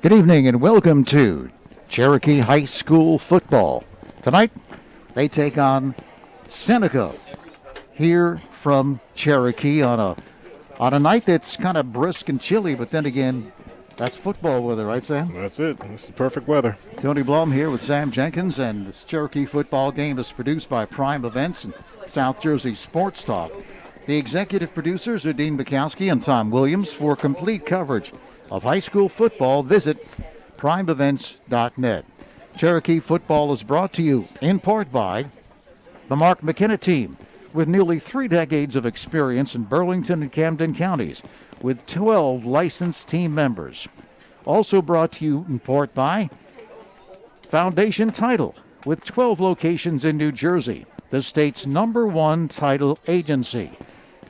Good evening and welcome to Cherokee High School football. Tonight, they take on Seneca here from Cherokee on a night that's kind of brisk and chilly, but then again, that's football weather, right, Sam? That's it. It's the perfect weather. Tony Blum here with Sam Jenkins, and this Cherokee football game is produced by Prime Events and South Jersey Sports Talk. The executive producers are Dean Bukowski and Tom Williams. For complete coverage of high school football, visit primeevents.net. Cherokee football is brought to you in part by the Mark McKenna team, with nearly 3 decades of experience in Burlington and Camden counties, with 12 licensed team members. Also brought to you in part by Foundation Title, with 12 locations in New Jersey, the state's #1 title agency.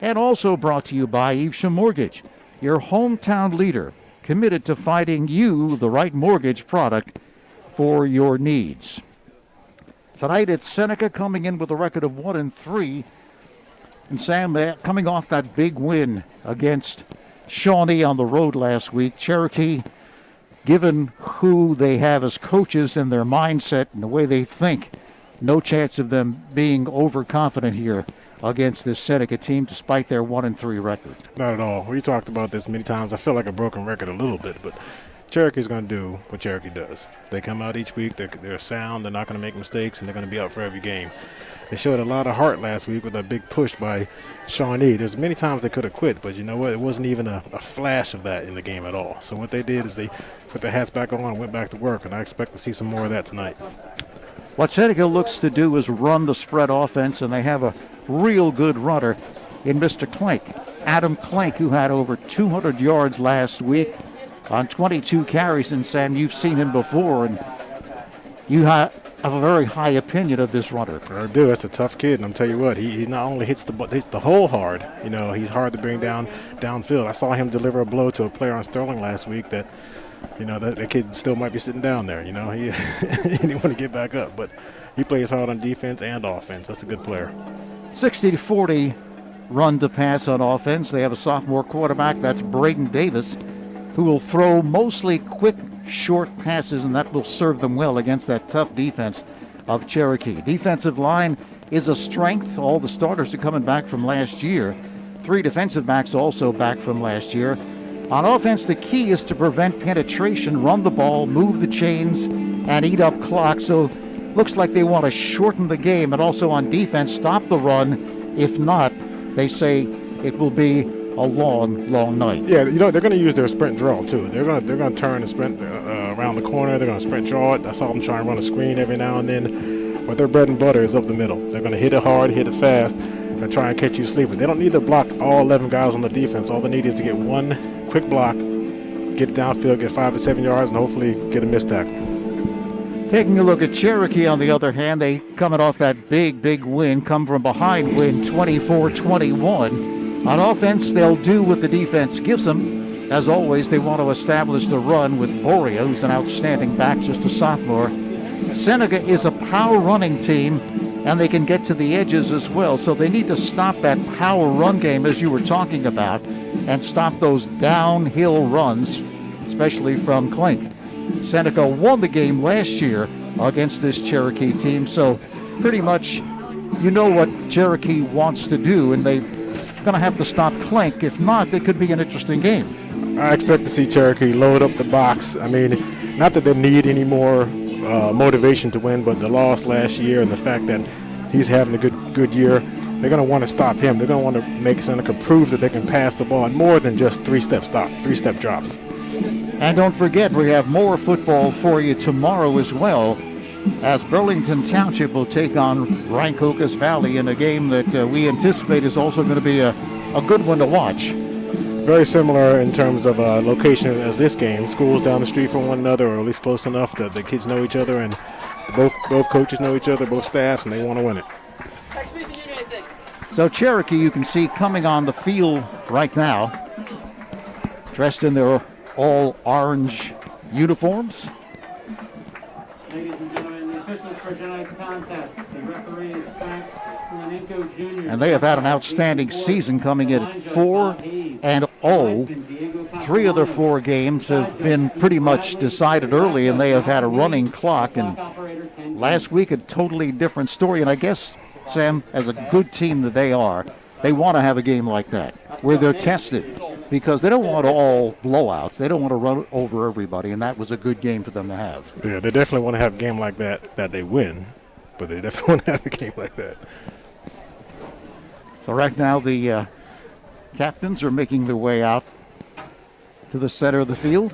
And also brought to you by Evesham Mortgage, your hometown leader, committed to finding you the right mortgage product for your needs. Tonight it's Seneca coming in with a record of 1-3. And Sam, coming off that big win against Shawnee on the road last week, Cherokee, given who they have as coaches and their mindset and the way they think, no chance of them being overconfident here against this Seneca team despite their 1-3 record. Not at all. We talked about this many times. I feel like a broken record a little bit, but Cherokee's going to do what Cherokee does. They come out each week. They're sound. They're not going to make mistakes, and they're going to be out for every game. They showed a lot of heart last week with a big push by Shawnee. There's many times they could have quit, but you know what? It wasn't even a flash of that in the game at all. So what they did is they put their hats back on and went back to work, and I expect to see some more of that tonight. What Seneca looks to do is run the spread offense, and they have a real good runner in Mr. Clank, Adam Clank, who had over 200 yards last week on 22 carries. And Sam, you've seen him before, and you have a very high opinion of this runner. I do. That's a tough kid, and I'm tell you what, he not only hits the hole hard. You know, he's hard to bring downfield. I saw him deliver a blow to a player on Sterling last week that, you know, that kid still might be sitting down there. You know, he didn't want to get back up, but he plays hard on defense and offense. That's a good player. 60-40 run to pass on offense. They have a sophomore quarterback, that's Braden Davis, who will throw mostly quick, short passes, and that will serve them well against that tough defense of Cherokee. Defensive line is a strength. All the starters are coming back from last year. 3 defensive backs also back from last year. On offense, the key is to prevent penetration, run the ball, move the chains, and eat up clock. So looks like they want to shorten the game, and also on defense, stop the run. If not, they say it will be a long, long night. Yeah, you know, they're going to use their sprint draw, too. They're going to turn and sprint around the corner. They're going to sprint draw it. I saw them try and run a screen every now and then. But their bread and butter is up the middle. They're going to hit it hard, hit it fast, and try and catch you sleeping. They don't need to block all 11 guys on the defense. All they need is to get one quick block, get downfield, get 5 to 7 yards, and hopefully get a missed tackle. Taking a look at Cherokee, on the other hand, they coming off that big win, come from behind win 24-21. On offense, they'll do what the defense gives them. As always, they want to establish the run with Boria, who's an outstanding back, just a sophomore. Seneca is a power running team, and they can get to the edges as well. So they need to stop that power run game, as you were talking about, and stop those downhill runs, especially from Clink. Seneca won the game last year against this Cherokee team, so pretty much you know what Cherokee wants to do, and they're going to have to stop Clink. If not, it could be an interesting game. I expect to see Cherokee load up the box. I mean, not that they need any more motivation to win, but the loss last year and the fact that he's having a good year, they're going to want to stop him. They're going to want to make Seneca prove that they can pass the ball more than just 3-step drops. And don't forget, we have more football for you tomorrow as well, as Burlington Township will take on Rancocas Valley in a game that we anticipate is also going to be a good one to watch. Very similar in terms of location as this game. Schools down the street from one another, or at least close enough that the kids know each other, and both coaches know each other, both staffs, and they want to win it. So Cherokee, you can see coming on the field right now, dressed in their all orange uniforms. Ladies and gentlemen, the officials for tonight's contest. The referee is Frank Seneca Jr. And they have had an outstanding season, coming in at 4-0 0. 3 of their 4 games have been pretty much decided early, and they have had a running clock. And last week, a totally different story. And I guess, Sam, as a good team that they are, they want to have a game like that where they're tested, because they don't want all blowouts. They don't want to run over everybody, and that was a good game for them to have. Yeah, they definitely want to have a game like that they win, but they definitely want to have a game like that. So right now the captains are making their way out to the center of the field.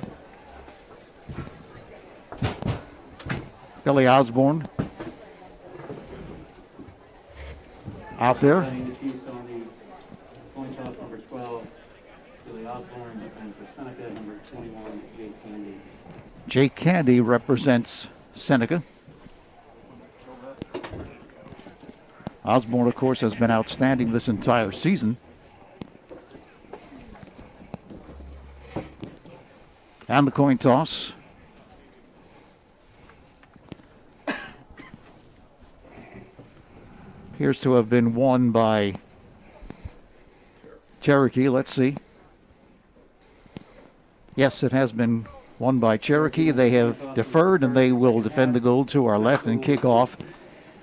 Billy Osborne out there. Playing the Chiefs on the coin toss, number 12, Billy Osborne, and for Seneca, number 21, Jake Candy. Jake Candy represents Seneca. Osborne, of course, has been outstanding this entire season. And the coin toss. Appears to have been won by Cherokee. Let's see. Yes, it has been won by Cherokee. They have deferred, and they will defend the goal to our left and kick off.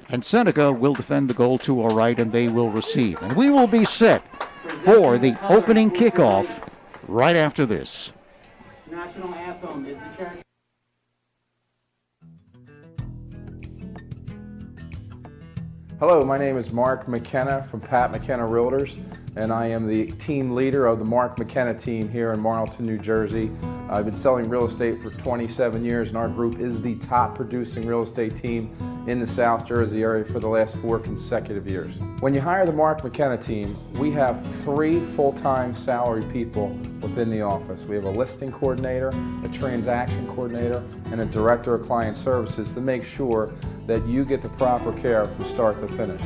And Seneca will defend the goal to our right, and they will receive. And we will be set for the opening kickoff right after this. National anthem is the Cherokee. Hello, my name is Mark McKenna from Pat McKenna Realtors, and I am the team leader of the Mark McKenna team here in Marlton, New Jersey. I've been selling real estate for 27 years, and our group is the top producing real estate team in the South Jersey area for the last 4 consecutive years. When you hire the Mark McKenna team, we have 3 full-time salary people within the office. We have a listing coordinator, a transaction coordinator, and a director of client services to make sure that you get the proper care from start to finish.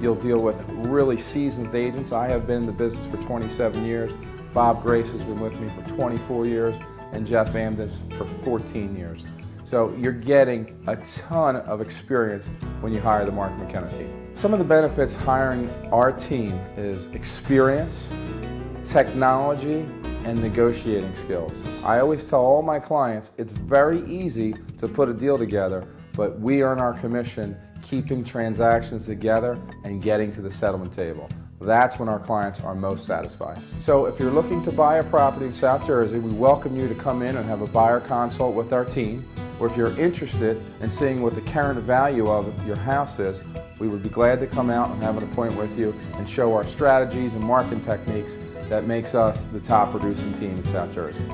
You'll deal with really seasoned agents. I have been in the business for 27 years. Bob Grace has been with me for 24 years, and Jeff Amden for 14 years. So you're getting a ton of experience when you hire the Mark McKenna team. Some of the benefits hiring our team is experience, technology, and negotiating skills. I always tell all my clients it's very easy to put a deal together, but we earn our commission keeping transactions together and getting to the settlement table. That's when our clients are most satisfied. So if you're looking to buy a property in South Jersey, we welcome you to come in and have a buyer consult with our team. Or if you're interested in seeing what the current value of your house is, we would be glad to come out and have an appointment with you and show our strategies and marketing techniques that makes us the top producing team in South Jersey.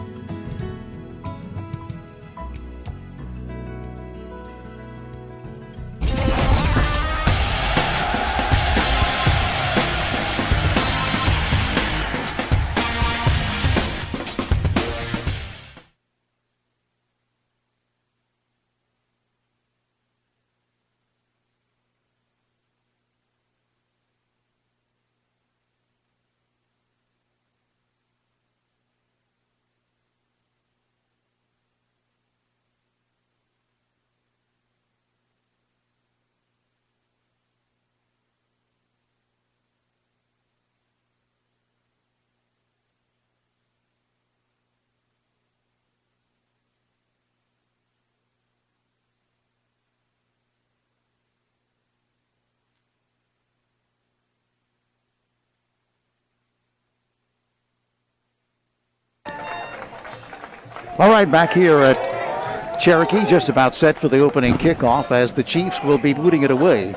All right, back here at Cherokee, just about set for the opening kickoff as the Chiefs will be booting it away.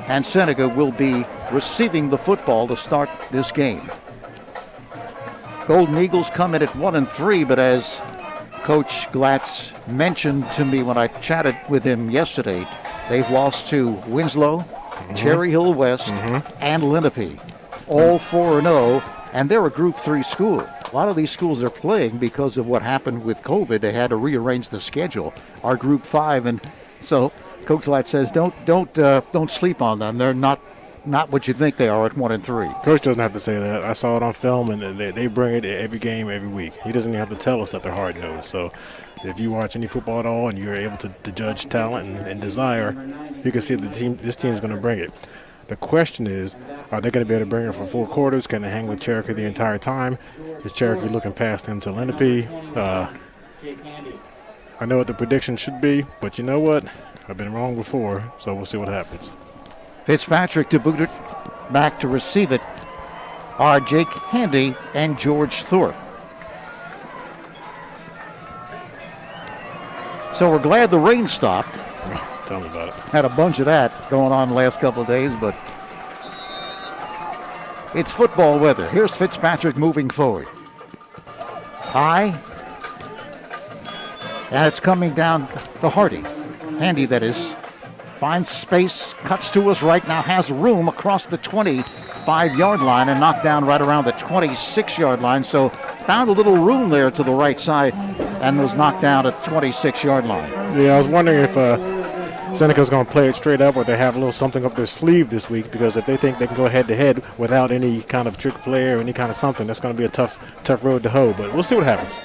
And Seneca will be receiving the football to start this game. Golden Eagles come in at 1-3, but as Coach Glatz mentioned to me when I chatted with him yesterday, they've lost to Winslow, Cherry Hill West, and Lenape. All 4-0, and they're a Group 3 school. A lot of these schools are playing because of what happened with COVID. They had to rearrange the schedule. Our Group 5, and so Coach Glatz says don't sleep on them. They're not what you think they are at 1-3. Coach doesn't have to say that. I saw it on film, and they bring it every game, every week. He doesn't even have to tell us that they're hard-nosed. So if you watch any football at all and you're able to judge talent and desire, you can see this team is going to bring it. The question is, are they going to be able to bring it for 4 quarters? Can they hang with Cherokee the entire time? Is Cherokee looking past them to Lenape? I know what the prediction should be, but you know what? I've been wrong before, so we'll see what happens. Fitzpatrick to boot it, back to receive it are Jake Handy and George Thorpe. So we're glad the rain stopped. Tell me about it. Had a bunch of that going on the last couple of days, but it's football weather. Here's Fitzpatrick moving forward. High. And it's coming down to Hardy. Handy, that is. Finds space, cuts to his right, now has room across the 25-yard line and knocked down right around the 26-yard line. So found a little room there to the right side and was knocked down at the 26-yard line. Yeah, I was wondering if Seneca's going to play it straight up or they have a little something up their sleeve this week, because if they think they can go head-to-head without any kind of trick play or any kind of something, that's going to be a tough road to hoe. But we'll see what happens.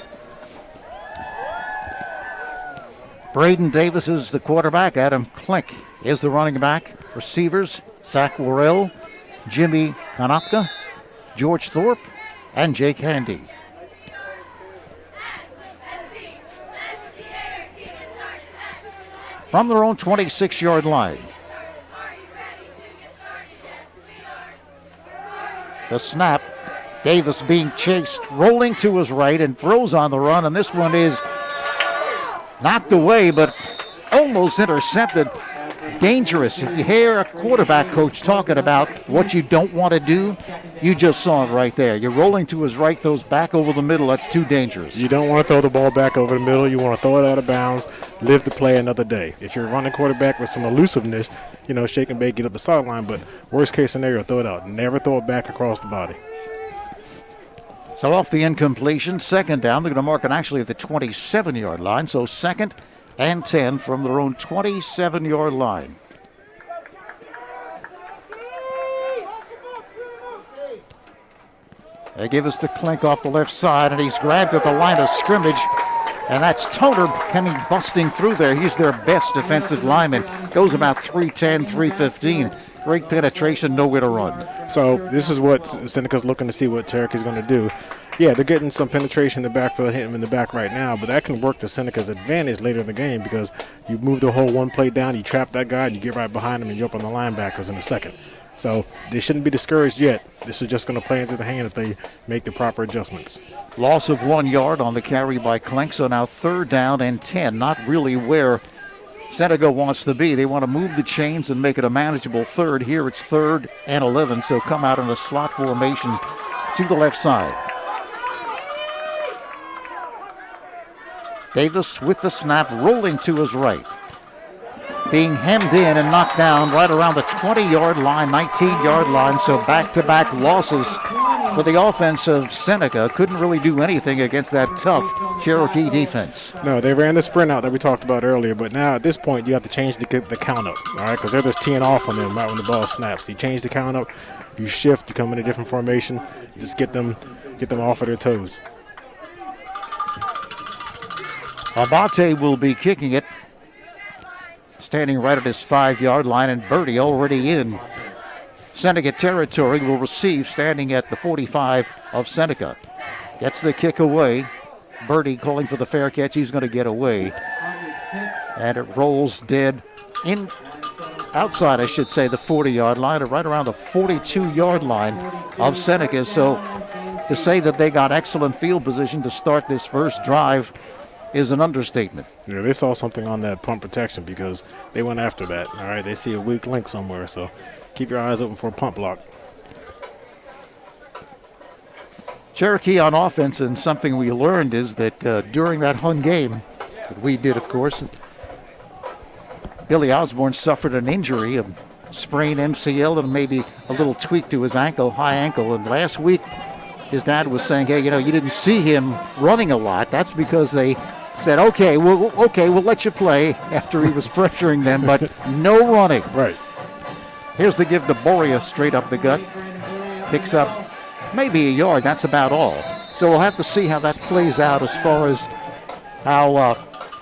Braden Davis is the quarterback. Adam Klink is the running back. Receivers, Zach Worrell, Jimmy Konopka, George Thorpe, and Jake Handy. From their own 26-yard line. The snap. Davis being chased, rolling to his right, and throws on the run, and this one is knocked away, but almost intercepted. Dangerous. If you hear a quarterback coach talking about what you don't want to do, you just saw it right there. You're rolling to his right, throws back over the middle. That's too dangerous. You don't want to throw the ball back over the middle. You want to throw it out of bounds, live to play another day. If you're running quarterback with some elusiveness, shake and bake, get up the sideline, but worst case scenario, throw it out. Never throw it back across the body. So off the incompletion, second down. They're going to mark it actually at the 27-yard line. So 2nd and 10 from their own 27-yard line. They give us to Klink off the left side, and he's grabbed at the line of scrimmage. And that's Toner coming busting through there. He's their best defensive lineman. Goes about 310, 315. Great penetration, nowhere to run. So this is what Seneca's looking to see what Cherokee's going to do. Yeah, they're getting some penetration in the backfield, hitting him in the back right now, but that can work to Seneca's advantage later in the game, because you move the whole one play down, you trap that guy, and you get right behind him, and you're up on the linebackers in a second. So they shouldn't be discouraged yet. This is just going to play into the hand if they make the proper adjustments. Loss of 1 yard on the carry by Klink, so now 3rd down and 10. Not really where Seneca wants to be. They want to move the chains and make it a manageable third. Here it's 3rd and 11, so come out in a slot formation to the left side. Davis with the snap, rolling to his right. Being hemmed in and knocked down right around the 20-yard line, 19-yard line, so back-to-back losses for the offense of Seneca. Couldn't really do anything against that tough Cherokee defense. No, they ran the sprint out that we talked about earlier, but now at this point you have to change the count up, all right, because they're just teeing off on them right when the ball snaps. You change the count up, you shift, you come in a different formation, just get them off of their toes. Abate will be kicking it, standing right at his 5-yard line, and Birdie already in Seneca territory will receive, standing at the 45 of Seneca. Gets the kick away. Birdie calling for the fair catch. He's going to get away. And it rolls dead in outside, I should say, the 40-yard line, or right around the 42-yard line of Seneca. So to say that they got excellent field position to start this first drive is an understatement. Yeah, they saw something on that punt protection because they went after that. All right, they see a weak link somewhere, so keep your eyes open for a punt block. Cherokee on offense, and something we learned is that during that Hun game that we did, of course, Billy Osborne suffered an injury, a sprained MCL and maybe a little tweak to his ankle, high ankle. And last week, his dad was saying, hey, you didn't see him running a lot. That's because they said, okay, we'll let you play after he was pressuring them, but no running. Right. Here's the give to Boria straight up the gut. Picks up maybe a yard. That's about all. So we'll have to see how that plays out as far as how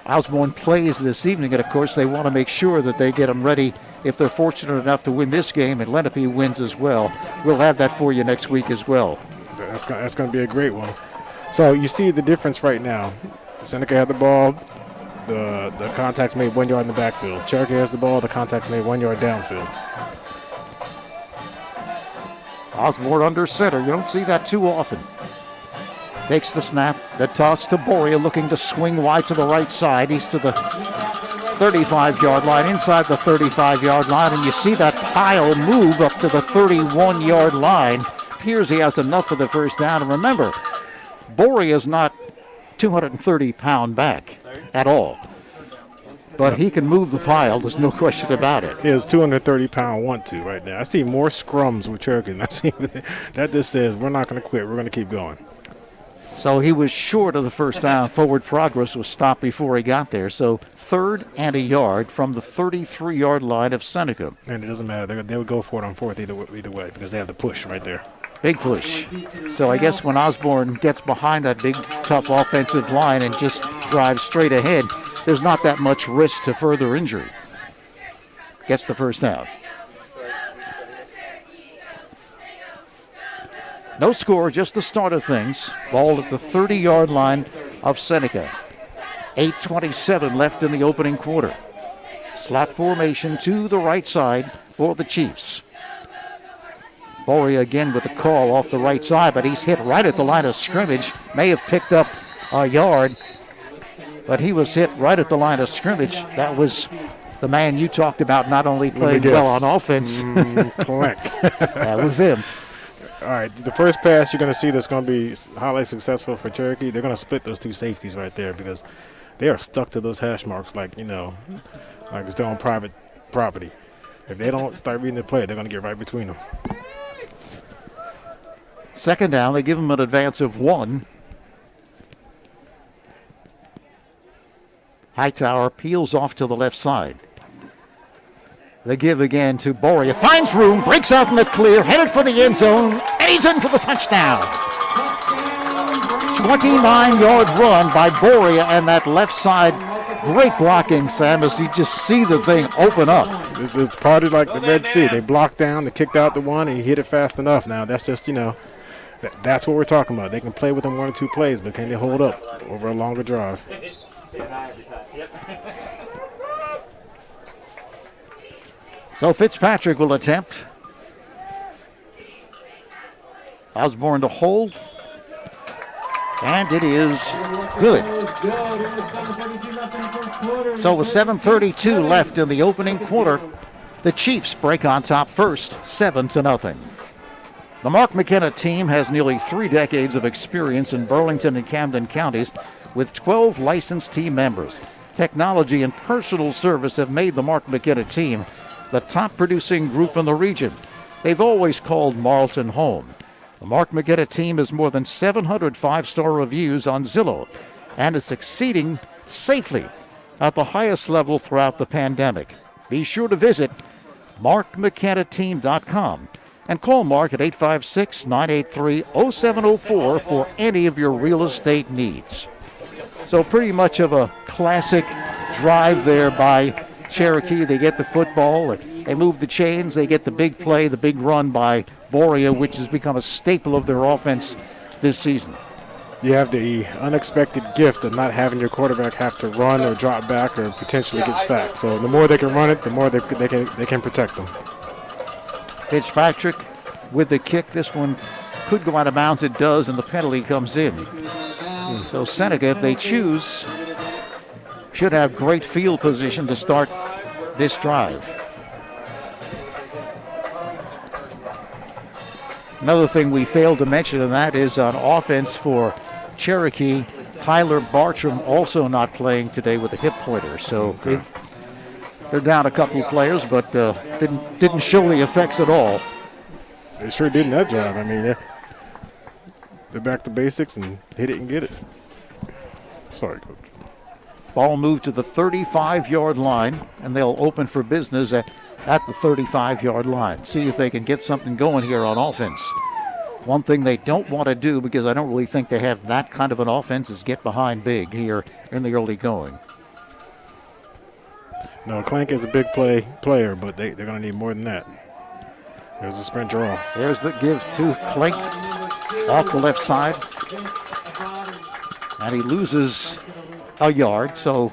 Osborne plays this evening. And, of course, they want to make sure that they get him ready if they're fortunate enough to win this game and Lenape wins as well. We'll have that for you next week as well. That's going to be a great one. So you see the difference right now. Seneca had the ball. The contact's made 1 yard in the backfield. Cherokee has the ball. The contact's made 1 yard downfield. Osborne under center. You don't see that too often. Takes the snap. The toss to Boria, looking to swing wide to the right side. He's to the 35-yard line, inside the 35-yard line, and you see that pile move up to the 31-yard line. Appears he has enough for the first down. And remember, Boria's not 230-pound back at all. But he can move the pile. There's no question about it. He has 230-pound want-to right now. I see more scrums with Cherokee than I see. That just says we're not going to quit. We're going to keep going. So he was short of the first down. Forward progress was stopped before he got there. So 3rd and a yard from the 33-yard line of Seneca. And it doesn't matter. They would go for it on 4th either way because they have the push right there. Big push. So I guess when Osborne gets behind that big, tough offensive line and just drives straight ahead, there's not that much risk to further injury. Gets the first down. No score, just the start of things. Ball at the 30-yard line of Seneca. 8:27 left in the opening quarter. Slot formation to the right side for the Chiefs. Boria again with the call off the right side, but he's hit right at the line of scrimmage. May have picked up a yard, but he was hit right at the line of scrimmage. That was the man you talked about not only playing well on offense. Correct. That was him. All right, the first pass you're going to see that's going to be highly successful for Cherokee, they're going to split those two safeties right there because they are stuck to those hash marks like it's their own private property. If they don't start reading the play, they're going to get right between them. Second down, they give him an advance of 1. Hightower peels off to the left side. The give again to Boria. Finds room, breaks out in the clear, headed for the end zone, and he's in for the touchdown. 29-yard run by Boria and that left side. Great blocking, Sam, as you just see the thing open up. This party like the Red Sea. They blocked down, they kicked out the one, and he hit it fast enough. Now, that's just, that's what we're talking about. They can play within 1 or 2 plays, but can they hold up over a longer drive? So Fitzpatrick will attempt. Osborne to hold. And it is good. So with 7:32 left in the opening quarter, the Chiefs break on top first, 7-0. The Mark McKenna team has nearly 3 decades of experience in Burlington and Camden counties with 12 licensed team members. Technology and personal service have made the Mark McKenna team the top producing group in the region. They've always called Marlton home. The Mark McKenna team has more than 700 5-star reviews on Zillow and is succeeding safely at the highest level throughout the pandemic. Be sure to visit markmckennateam.com and call Mark at 856-983-0704 for any of your real estate needs. So pretty much of a classic drive there by Cherokee. They get the football, they move the chains, they get the big play, the big run by Boria, which has become a staple of their offense this season. You have the unexpected gift of not having your quarterback have to run or drop back or potentially get sacked. So the more they can run it, the more they can protect them. Fitzpatrick with the kick. This one could go out of bounds. It does, and the penalty comes in. So Seneca, if they choose, should have great field position to start this drive. Another thing we failed to mention, and that is on offense for Cherokee, Tyler Bartram also not playing today with a hip pointer. So they're down a couple of players, but didn't show the effects at all. They sure did in that drive. I mean, they're back to basics and hit it and get it. Sorry, Coach. Ball moved to the 35-yard line, and they'll open for business at the 35-yard line. See if they can get something going here on offense. One thing they don't want to do, because I don't really think they have that kind of an offense, is get behind big here in the early going. No, Clank is a big player, but they're going to need more than that. There's a sprint draw. There's the give to Klink off the left side. And he loses a yard, so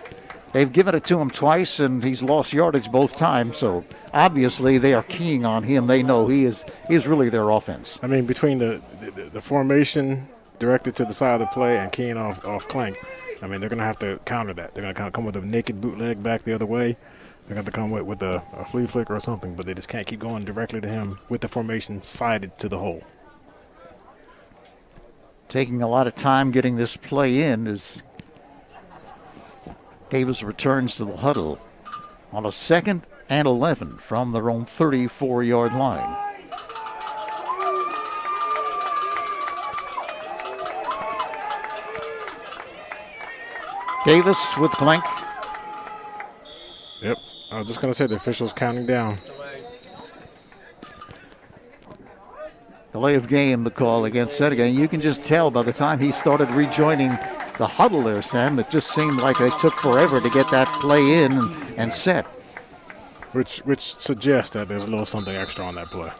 they've given it to him twice, and he's lost yardage both times. So obviously they are keying on him. They know he is really their offense. I mean, between the formation directed to the side of the play and keying off Clank, I mean, they're going to have to counter that. They're going to come with a naked bootleg back the other way. They're going to come with a flea flicker or something, but they just can't keep going directly to him with the formation sided to the hole. Taking a lot of time getting this play in as Davis returns to the huddle on a 2nd and 11 from their own 34-yard line. Davis with Clank. Yep. I was just going to say the official's counting down. Delay of game, the call against Seneca. You can just tell by the time he started rejoining the huddle there, Sam, it just seemed like it took forever to get that play in and set. Which suggests that there's a little something extra on that play.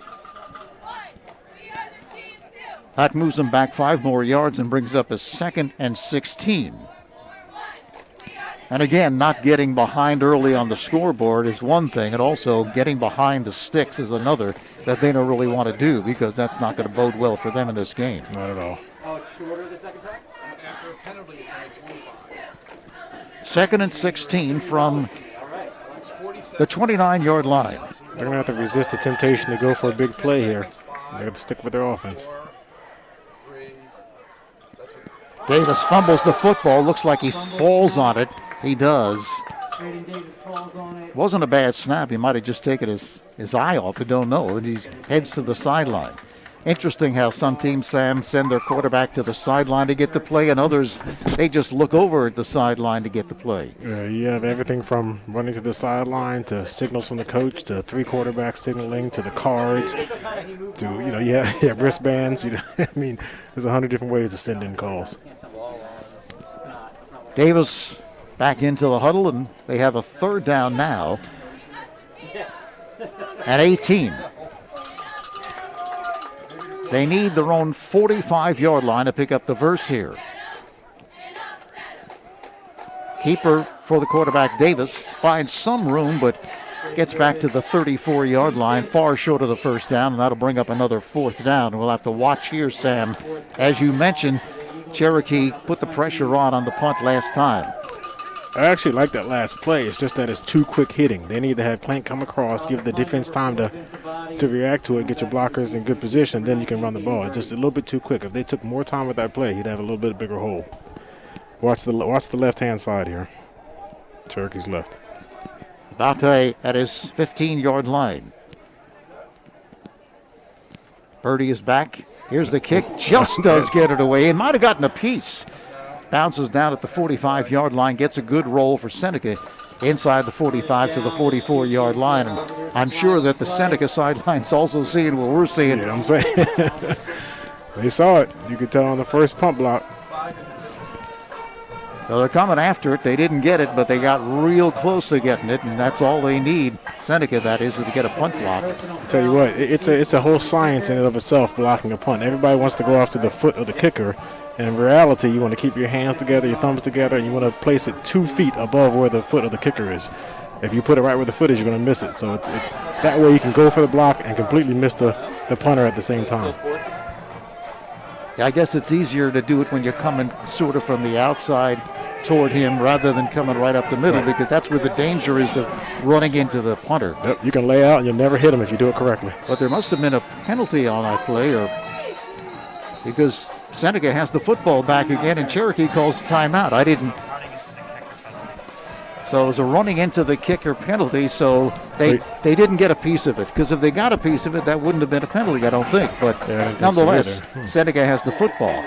That moves them back 5 more yards and brings up a 2nd and 16. And again, not getting behind early on the scoreboard is one thing, and also getting behind the sticks is another that they don't really want to do, because that's not going to bode well for them in this game. Not at all. Oh, it's shorter the second time? 2nd and 16 from the 29-yard line. They're going to have to resist the temptation to go for a big play here. They have to stick with their offense. Davis fumbles the football. Looks like he falls on it. He does. Wasn't a bad snap. He might have just taken his eye off. I don't know. And he heads to the sideline. Interesting how some teams, Sam, send their quarterback to the sideline to get the play, and others, they just look over at the sideline to get the play. You have everything from running to the sideline to signals from the coach to 3 quarterbacks signaling to the cards to, you have wristbands. I mean, there's 100 different ways to send in calls. Davis back into the huddle, and they have a 3rd down now at 18. They need their own 45-yard line to pick up the verse here. Keeper for the quarterback, Davis, finds some room, but gets back to the 34-yard line, far short of the 1st down, and that'll bring up another 4th down. And we'll have to watch here, Sam. As you mentioned, Cherokee put the pressure on the punt last time. I actually like that last play. It's just that it's too quick hitting. They need to have Clank come across, give the defense time to react to it, get your blockers in good position, then you can run the ball. It's just a little bit too quick. If they took more time with that play, he'd have a little bit bigger hole. Watch the left-hand side here. Cherokee's left. Bate at his 15-yard line. Birdie is back. Here's the kick. Just does get it away. It might have gotten a piece. Bounces down at the 45-yard line, gets a good roll for Seneca inside the 45 to the 44-yard line. And I'm sure that the Seneca sideline's also seeing what we're seeing. Yeah, I'm saying. They saw it. You could tell on the first pump block. So they're coming after it. They didn't get it, but they got real close to getting it, and that's all they need. Seneca, that is to get a punt block. I'll tell you what, it's a whole science in and of itself, blocking a punt. Everybody wants to go after the foot of the kicker. And in reality, you want to keep your hands together, your thumbs together, and you want to place it 2 feet above where the foot of the kicker is. If you put it right where the foot is, you're going to miss it. So it's that way you can go for the block and completely miss the punter at the same time. Yeah, I guess it's easier to do it when you're coming sort of from the outside toward him rather than coming right up the middle, because that's where the danger is of running into the punter. Yep, you can lay out and you'll never hit him if you do it correctly. But there must have been a penalty on that play, because Seneca has the football back again, and Cherokee calls timeout. So it was a running into the kicker penalty, so they didn't get a piece of it. Because if they got a piece of it, that wouldn't have been a penalty, I don't think. But nonetheless, Seneca has the football.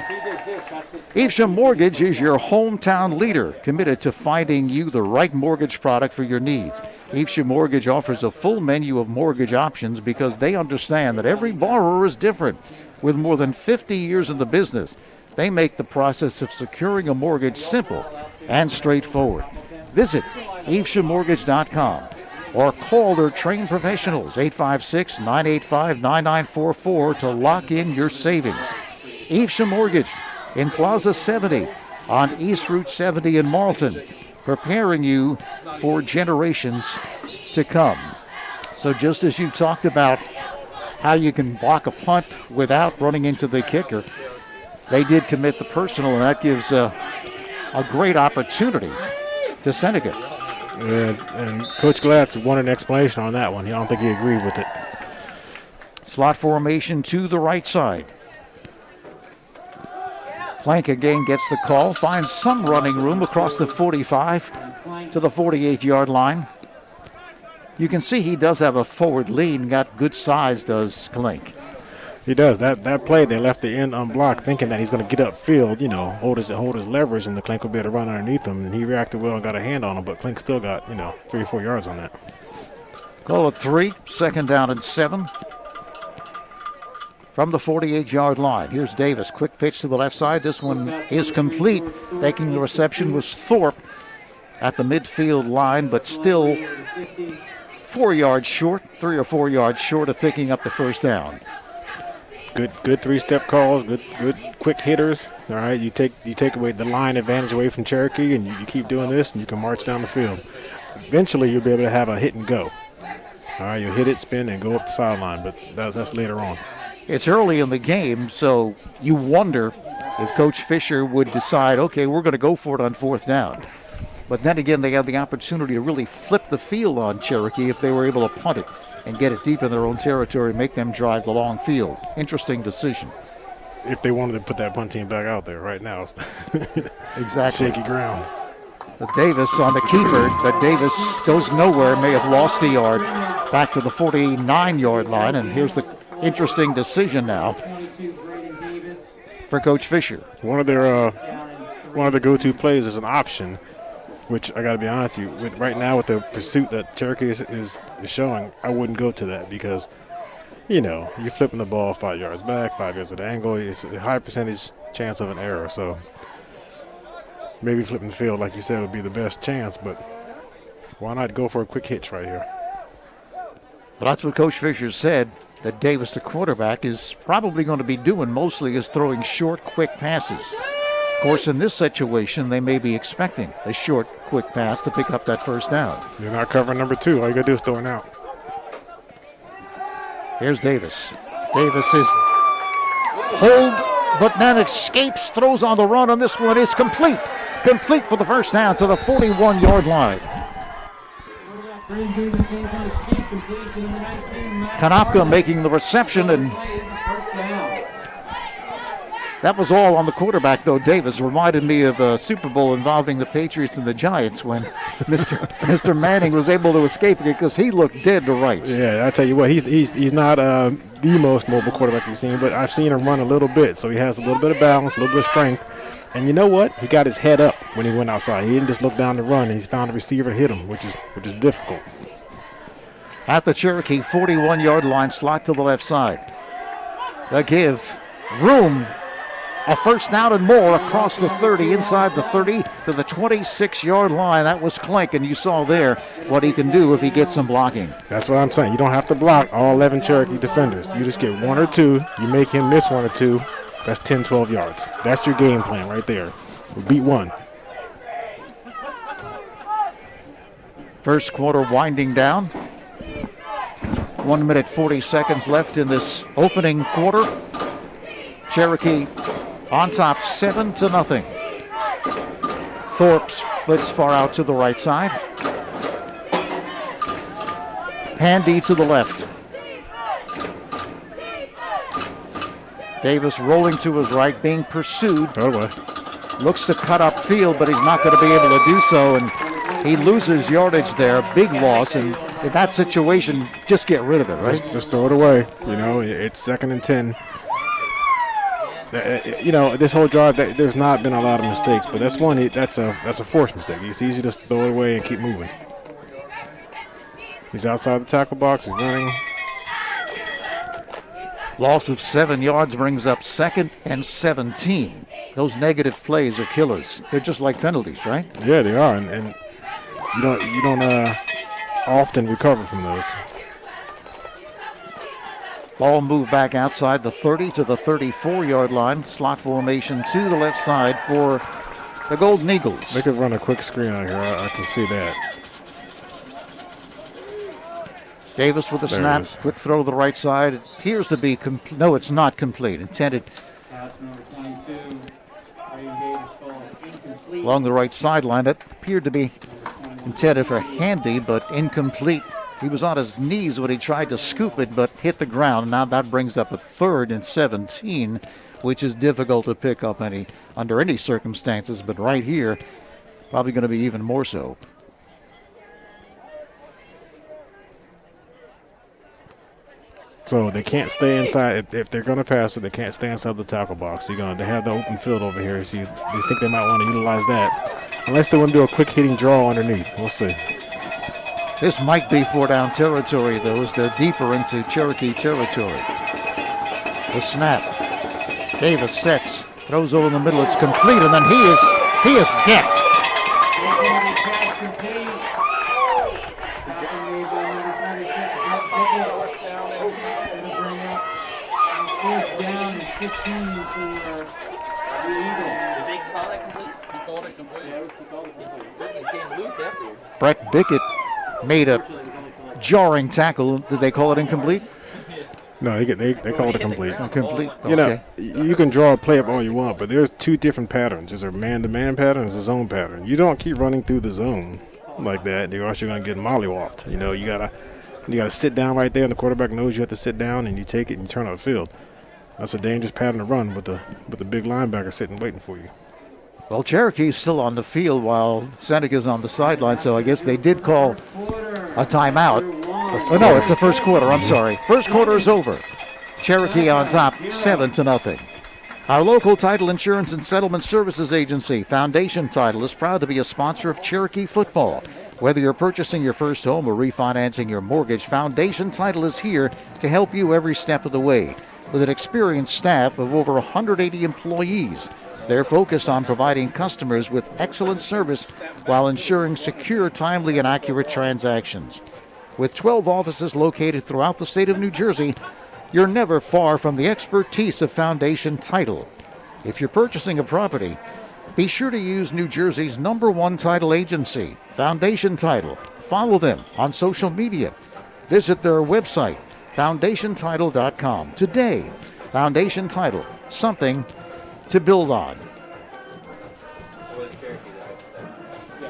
Evesham Mortgage is your hometown leader, committed to finding you the right mortgage product for your needs. Evesham Mortgage offers a full menu of mortgage options because they understand that every borrower is different. With more than 50 years in the business, they make the process of securing a mortgage simple and straightforward. Visit eveshamortgage.com or call their trained professionals, 856-985-9944, to lock in your savings. Evesham Mortgage in Plaza 70 on East Route 70 in Marlton, preparing you for generations to come. So just as you talked about how you can block a punt without running into the kicker, they did commit the personal, and that gives a great opportunity to Seneca. And Coach Glatz wanted an explanation on that one. I don't think he agreed with it. Slot formation to the right side. Plank again gets the call, finds some running room across the 45 to the 48-yard line. You can see he does have a forward lean, got good size, does Clink. He does. That play, they left the end unblocked, thinking that he's going to get upfield, hold his leverage, and the Clink will be able to run underneath him. And he reacted well and got a hand on him, but Clink still got, 3 or 4 yards on that. Call it 3, 2nd down and 7. From the 48-yard line, here's Davis. Quick pitch to the left side. This one is complete. Making the reception was Thorpe at the midfield line, but still 4 yards short, 3 or 4 yards short of picking up the first down. Good 3-step calls, good quick hitters. All right, you take away the line advantage away from Cherokee, and you keep doing this, and you can march down the field. Eventually, you'll be able to have a hit and go. All right, you'll hit it, spin, and go up the sideline, but that's later on. It's early in the game, so you wonder if Coach Fisher would decide, okay, we're going to go for it on 4th down. But then again, they have the opportunity to really flip the field on Cherokee if they were able to punt it and get it deep in their own territory, make them drive the long field. Interesting decision. If they wanted to put that punt team back out there right now. Exactly. Shaky ground. But Davis on the keeper, but Davis goes nowhere, may have lost a yard back to the 49-yard line, and here's the interesting decision now for Coach Fisher. One of their go-to plays is an option, which I got to be honest with you, with right now with the pursuit that Cherokee is showing, I wouldn't go to that because, you're flipping the ball 5 yards back, 5 yards at the angle. It's a high percentage chance of an error. So maybe flipping the field, like you said, would be the best chance, but why not go for a quick hitch right here? But that's what Coach Fisher said, that Davis, the quarterback, is probably going to be doing mostly is throwing short, quick passes. Of course, in this situation, they may be expecting a short, quick pass to pick up that first down. You're not covering number 2. All you got to do is throw it out. Here's Davis. Davis is hold, but then escapes, throws on the run, and this one is complete. Complete for the first down to the 41-yard line. Tanaka making the reception, and that was all on the quarterback, though. Davis reminded me of a Super Bowl involving the Patriots and the Giants when Mr. Manning was able to escape because he looked dead to rights. Yeah, I tell you what, he's not the most mobile quarterback you've seen, but I've seen him run a little bit, so he has a little bit of balance, a little bit of strength. And you know what? He got his head up when he went outside. He didn't just look down to run. He found a receiver, hit him, which is difficult. At the Cherokee 41-yard line, slot to the left side. They give room. A first down and more across the 30, inside the 30 to the 26-yard line. That was Clink, and you saw there what he can do if he gets some blocking. That's what I'm saying. You don't have to block all 11 Cherokee defenders. You just get 1 or 2. You make him miss 1 or 2. That's 10, 12 yards. That's your game plan right there. We'll beat 1. First quarter winding down. 1 minute, 40 seconds left in this opening quarter. Cherokee on top 7-0. Thorpe splits far out to the right side. Handy to the left. Davis rolling to his right, being pursued. Oh, boy. Looks to cut up field, but he's not going to be able to do so, and he loses yardage there. Big loss, and in that situation, just get rid of it, right? Just throw it away. It's 2nd and 10. This whole drive, there's not been a lot of mistakes, but that's one. That's a forced mistake. It's easy to just throw it away and keep moving. He's outside the tackle box. He's running. Loss of 7 yards brings up 2nd and 17. Those negative plays are killers. They're just like penalties, right? Yeah, they are. And You don't often recover from those. Ball moved back outside the 30 to the 34-yard line. Slot formation to the left side for the Golden Eagles. They could run a quick screen out here. I can see that. Davis with the snap. Quick throw to the right side. It appears to be no, it's not complete. Intended Pass number 22. Davis called incomplete. along the right sideline. It appeared to be intended for Handy, but incomplete. He was on his knees when he tried to scoop it, but hit the ground. Now that brings up a 3rd and 17, which is difficult to pick up under any circumstances, but right here, probably going to be even more so. So they can't stay inside. If they're going to pass it, they can't stay inside the tackle box. They have the open field over here, so they think they might want to utilize that. Unless they want to do a quick hitting draw underneath. We'll see. This might be 4-down territory, though, as they're deeper into Cherokee territory. The snap. Davis sets, throws over the middle. It's complete, and then he is decked. Brett Bickett made a jarring tackle. Did they call it incomplete? No, they call it a complete. Complete. You know, you can draw a play up all you want, but there's 2 different patterns. There's a man-to-man pattern, there's a zone pattern. You don't keep running through the zone like that, or else you're going to get mollywopped. You know, you gotta sit down right there, and the quarterback knows you have to sit down, and you take it and you turn on the field. That's a dangerous pattern to run with the big linebacker sitting waiting for you. Well, Cherokee's still on the field while Seneca's on the sideline, so I guess they did call a timeout. Oh, no, it's the first quarter. I'm sorry. First quarter is over. Cherokee on top, 7-0. Our local title insurance and settlement services agency, Foundation Title, is proud to be a sponsor of Cherokee football. Whether you're purchasing your first home or refinancing your mortgage, Foundation Title is here to help you every step of the way. With an experienced staff of over 180 employees, they're focused on providing customers with excellent service while ensuring secure, timely, and accurate transactions. With 12 offices located throughout the state of New Jersey, you're never far from the expertise of Foundation Title. If you're purchasing a property, be sure to use New Jersey's #1 title agency, Foundation Title. Follow them on social media. Visit their website, foundationtitle.com. Today, Foundation Title, something to build on.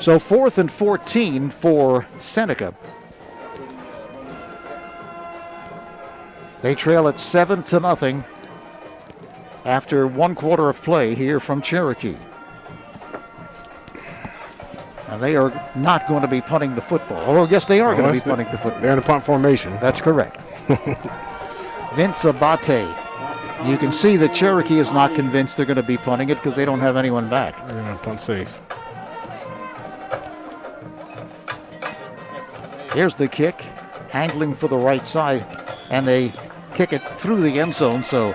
So 4th and 14 for Seneca. They trail at 7-0 after 1 quarter of play here from Cherokee. And they are not going to be punting the football. Oh, yes, they are going to be punting the football. They're in a punt formation. That's correct. Vince Abate. You can see that Cherokee is not convinced they're going to be punting it because they don't have anyone back. They're going to punt safe. Here's the kick, angling for the right side, and they kick it through the end zone, so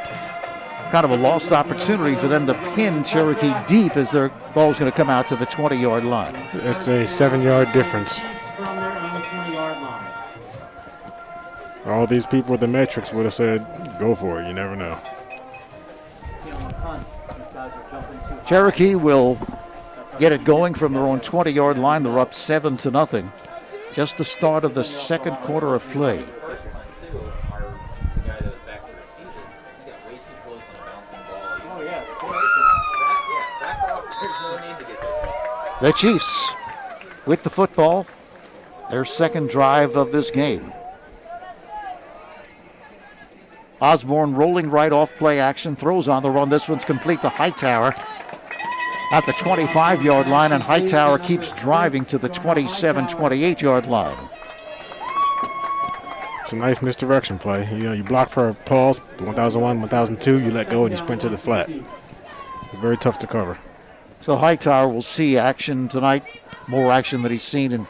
kind of a lost opportunity for them to pin Cherokee deep as their ball's going to come out to the 20-yard line. It's a 7-yard difference. From their own 20-yard line. All these people with the metrics would have said, go for it. You never know. Cherokee will get it going from their own 20-yard line. They're up 7-0. Just the start of the second quarter of play. The Chiefs with the football, their second drive of this game. Osborne rolling right off play action, throws on the run. This one's complete to Hightower at the 25-yard line, and Hightower keeps driving to the 27-28-yard line. It's a nice misdirection play. You know, you block for a pause, 1001, 1002, you let go and you sprint to the flat. It's very tough to cover. So Hightower will see action tonight, more action than he's seen in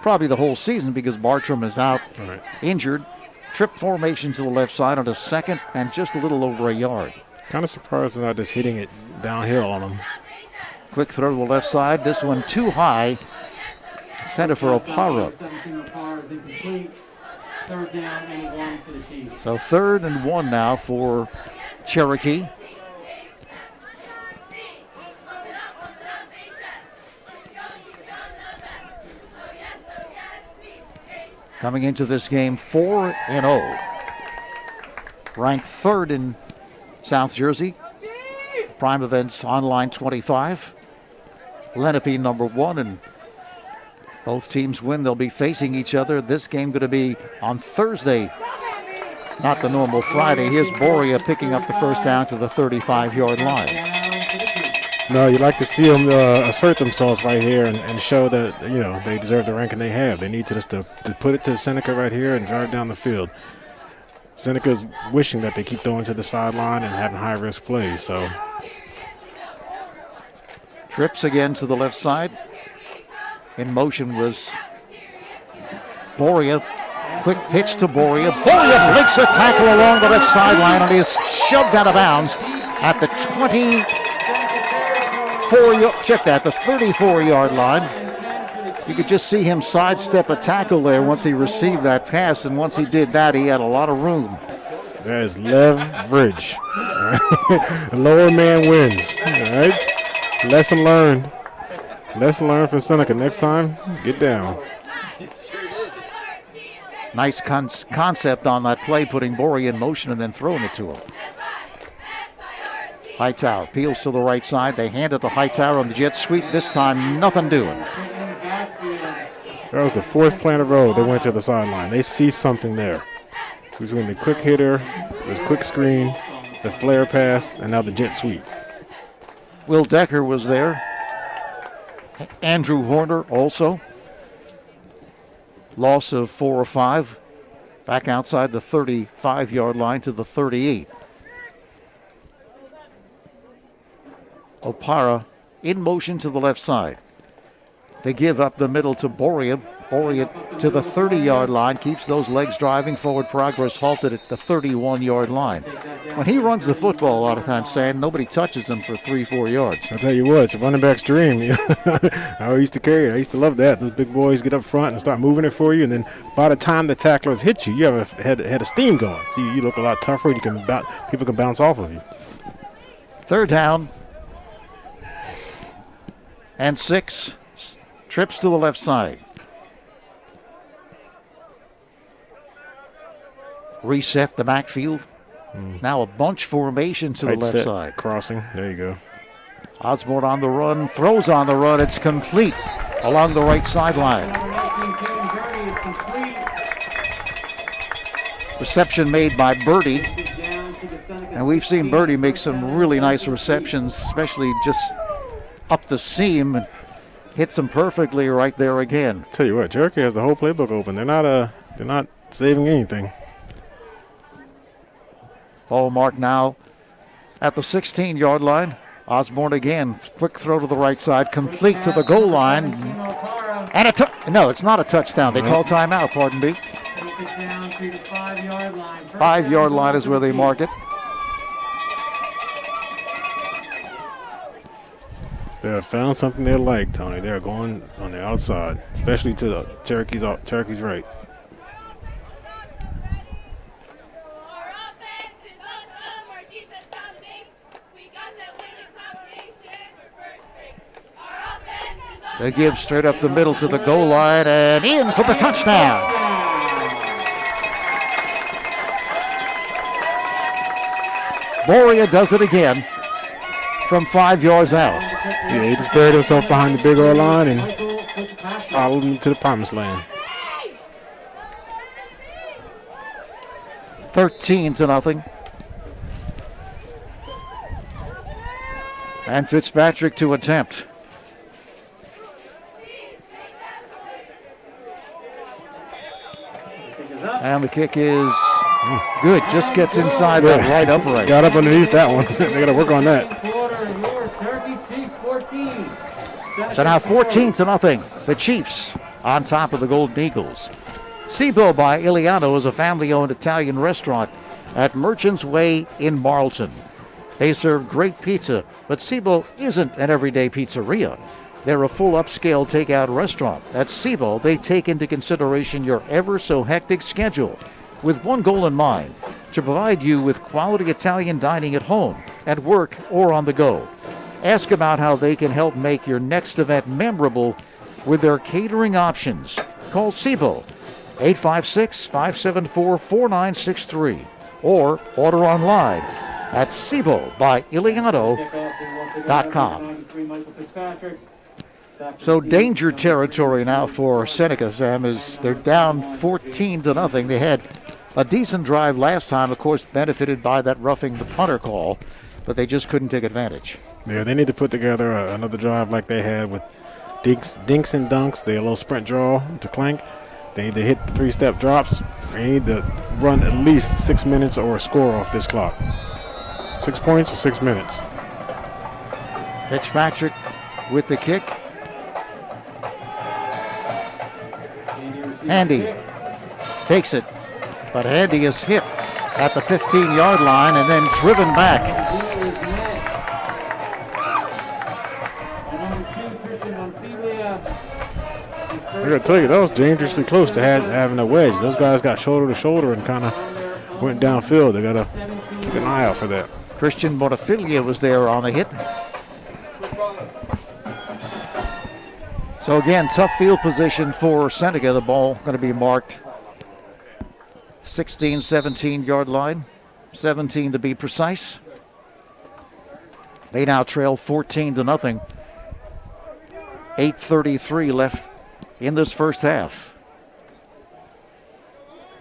probably the whole season because Bartram is out injured. Trip formation to the left side on a second and just a little over a yard. Kind of surprised they're not just hitting it downhill on him. Quick throw to the left side. This one too high. Center for Opara. 17 Opara is incomplete. Third down and 1 for the Chiefs. So 3rd and 1 now for Cherokee. Coming into this game 4-0. Ranked 3rd in South Jersey. Prime Events Online 25. Lenape number 1, and both teams win. They'll be facing each other. This game going to be on Thursday, not the normal Friday. Here's Boria picking up the first down to the 35-yard line. No, you like to see them assert themselves right here and show that, you know, they deserve the ranking they have. They need to just to put it to Seneca right here and drive down the field. Seneca's wishing that they keep throwing to the sideline and having high-risk plays, so. Trips again to the left side. In motion was Boria. Quick pitch to Boria. Boria breaks a tackle along the left sideline and is shoved out of bounds at the 34-yard line. You could just see him sidestep a tackle there once he received that pass, and once he did that, he had a lot of room. That is leverage. Lower man wins. All right. Lesson learned. Lesson learned from Seneca. Next time, get down. Nice concept on that play, putting Boria in motion and then throwing it to him. Hightower peels to the right side. They hand it to Hightower on the jet sweep. This time, nothing doing. That was the 4th play in a row they went to the sideline. They see something there. Between the quick hitter, the quick screen, the flare pass, and now the jet sweep. Will Decker was there. Andrew Horner also. Loss of 4 or 5. Back outside the 35-yard line to the 38. Opara in motion to the left side. They give up the middle to Boria. Boria to the 30-yard line, keeps those legs driving. Forward progress halted at the 31-yard line. When he runs the football, a lot of times, Sam, nobody touches him for 3-4 yards. I'll tell you what, it's a running back's dream. I used to carry it. I used to love that. Those big boys get up front and start moving it for you, and then by the time the tacklers hit you, you have a head of steam going. So you look a lot tougher, and people can bounce off of you. 3rd down and 6. Trips to the left side. Reset the backfield. Now a bunch formation to the left set, side. Crossing. There you go. Osborne on the run, throws on the run. It's complete along the right sideline. Reception made by Birdie. And we've seen Birdie make some really nice receptions, especially just up the seam, and hits them perfectly right there again. Tell you what, Cherokee has the whole playbook open. They're not saving anything. Ball mark now at the 16-yard line. Osborne again, quick throw to the right side, complete to the goal line. And no, it's not a touchdown. They call timeout, pardon me. 5-yard line is where they mark it. They have found something they like, Tony. They're going on the outside, especially to the Cherokee's right. They give straight up the middle to the goal line and in for the touchdown. Boria does it again from 5 yards out. Yeah, he just buried himself behind the big old line and followed him to the promised land. 13-0. And Fitzpatrick to attempt. And the kick is good. Just gets inside that right upright. Got up underneath that one. They got to work on that. So now 14-0. The Chiefs on top of the Golden Eagles. Cibo by Iliano is a family-owned Italian restaurant at Merchants Way in Marlton. They serve great pizza, but Cibo isn't an everyday pizzeria. They're a full upscale takeout restaurant. At SIBO, they take into consideration your ever so hectic schedule with one goal in mind: to provide you with quality Italian dining at home, at work, or on the go. Ask about how they can help make your next event memorable with their catering options. Call SIBO 856-574-4963 or order online at SIBObyIliano.com. So danger territory now for Seneca, Sam, as they're down 14-0. They had a decent drive last time, of course, benefited by that roughing the punter call, but they just couldn't take advantage. Yeah, they need to put together another drive like they had with dinks and dunks. They a little sprint draw to Clank. They need to hit 3-step drops. They need to run at least 6 minutes or score off this clock. 6 points or 6 minutes. Fitzpatrick with the kick. Handy takes it, but Handy is hit at the 15-yard line and then driven back. I gotta tell you, that was dangerously close to having a wedge. Those guys got shoulder to shoulder and kind of went downfield. They gotta keep an eye out for that. Christian Modafilia was there on the hit. So again, tough field position for Seneca. The ball going to be marked 16, 17-yard line, 17 to be precise. They now trail 14-0. 8:33 left in this first half.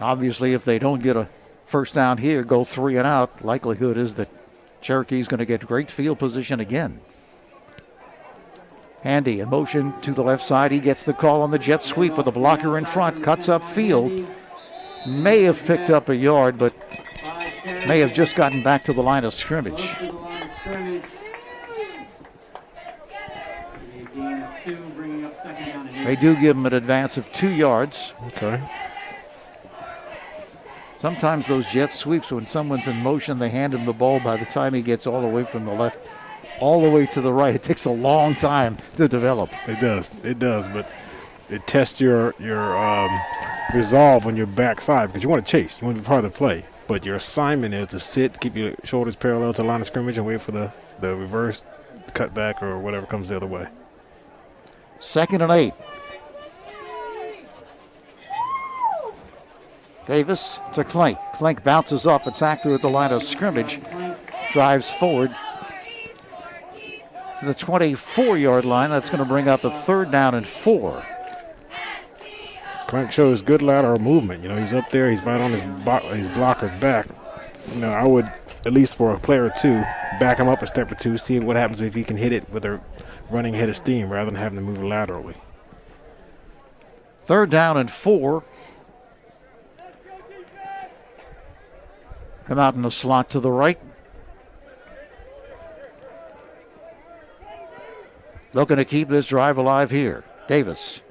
Obviously, if they don't get a first down here, go 3 and out, likelihood is that Cherokee's going to get great field position again. Handy in motion to the left side. He gets the call on the jet sweep with a blocker in front. Cuts up field. May have picked up a yard, but may have just gotten back to the line of scrimmage. They do give him an advance of 2 yards. Okay. Sometimes those jet sweeps, when someone's in motion, they hand him the ball. By the time he gets all the way from the left all the way to the right, it takes a long time to develop. It does, but it tests your resolve on your backside because you want to chase, you want to be part of the play. But your assignment is to sit, keep your shoulders parallel to the line of scrimmage and wait for the reverse cutback or whatever comes the other way. 2nd and 8. Davis to Clank. Clank bounces off a tackler at the line of scrimmage, drives forward to the 24-yard line. That's going to bring up the 3rd down and 4. Clank shows good lateral movement. You know, he's up there. He's right on his blocker's back. You know, I would, at least for a player or two, back him up a step or two, see what happens if he can hit it with a running head of steam rather than having to move laterally. 3rd down and 4. Come out in the slot to the right. Looking to keep this drive alive here. Davis.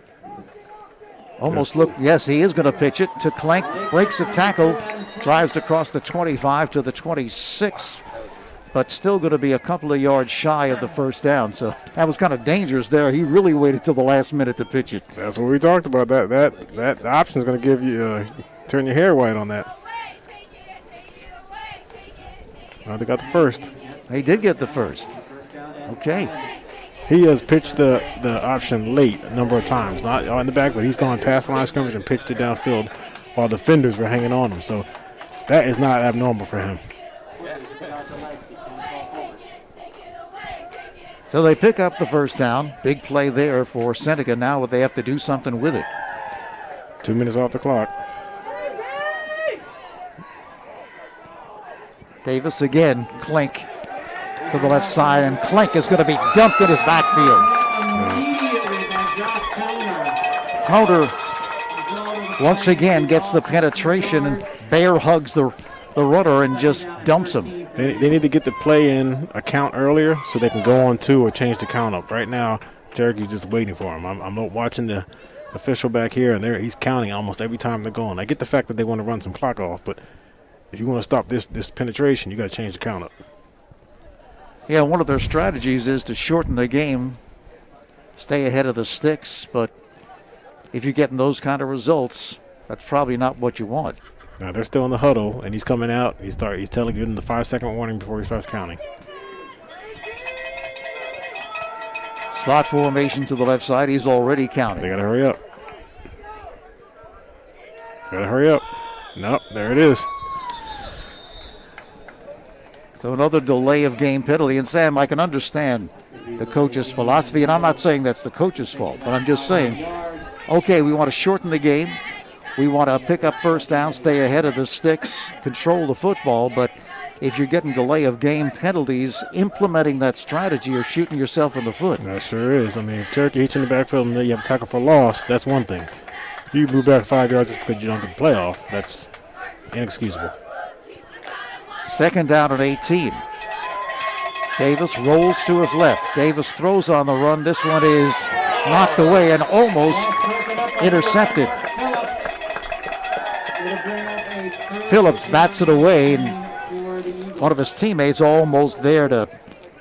Almost yes, he is going to pitch it to Clank. Breaks a tackle. Drives across the 25 to the 26. But still going to be a couple of yards shy of the first down. So that was kind of dangerous there. He really waited till the last minute to pitch it. That's what we talked about. That option is going to give you, turn your hair white on that. They got the first. They did get the first. Okay. He has pitched the option late a number of times, not in the back, but he's gone past the line of scrimmage and pitched it downfield while defenders were hanging on him. So that is not abnormal for him. So they pick up the first down. Big play there for Seneca. Now they have to do something with it. 2 minutes off the clock. Davis again, Clank to the left side, and Clank is going to be dumped in his backfield. Toner once again gets the penetration and bear hugs the runner and just dumps him. They need to get the play in a count earlier so they can go on 2 or change the count up. Right now, Cherokee's just waiting for him. I'm not watching the official back here, and he's counting almost every time they're going. I get the fact that they want to run some clock off, but if you want to stop this penetration, you got to change the count up. Yeah, one of their strategies is to shorten the game stay ahead of the sticks, but if you're getting those kind of results, that's probably not what you want. Now they're still in the huddle, and he's coming out. He's telling you the 5-second warning before he starts counting. Slot formation to the left side. He's already counting. They got to hurry up. Nope, there it is. So another delay of game penalty. And Sam, I can understand the coach's philosophy, and I'm not saying that's the coach's fault, but I'm just saying, okay, we want to shorten the game. We want to pick up first down, stay ahead of the sticks, control the football, but if you're getting delay of game penalties, implementing that strategy, you're shooting yourself in the foot. That sure is. I mean, if Cherokee hits you in the backfield and you have a tackle for loss, that's one thing. You move back 5 yards just because you don't get the playoff. That's inexcusable. Second down and 18. Davis rolls to his left. Davis throws on the run. This one is knocked away and almost intercepted. Phillips bats it away, and one of his teammates almost there to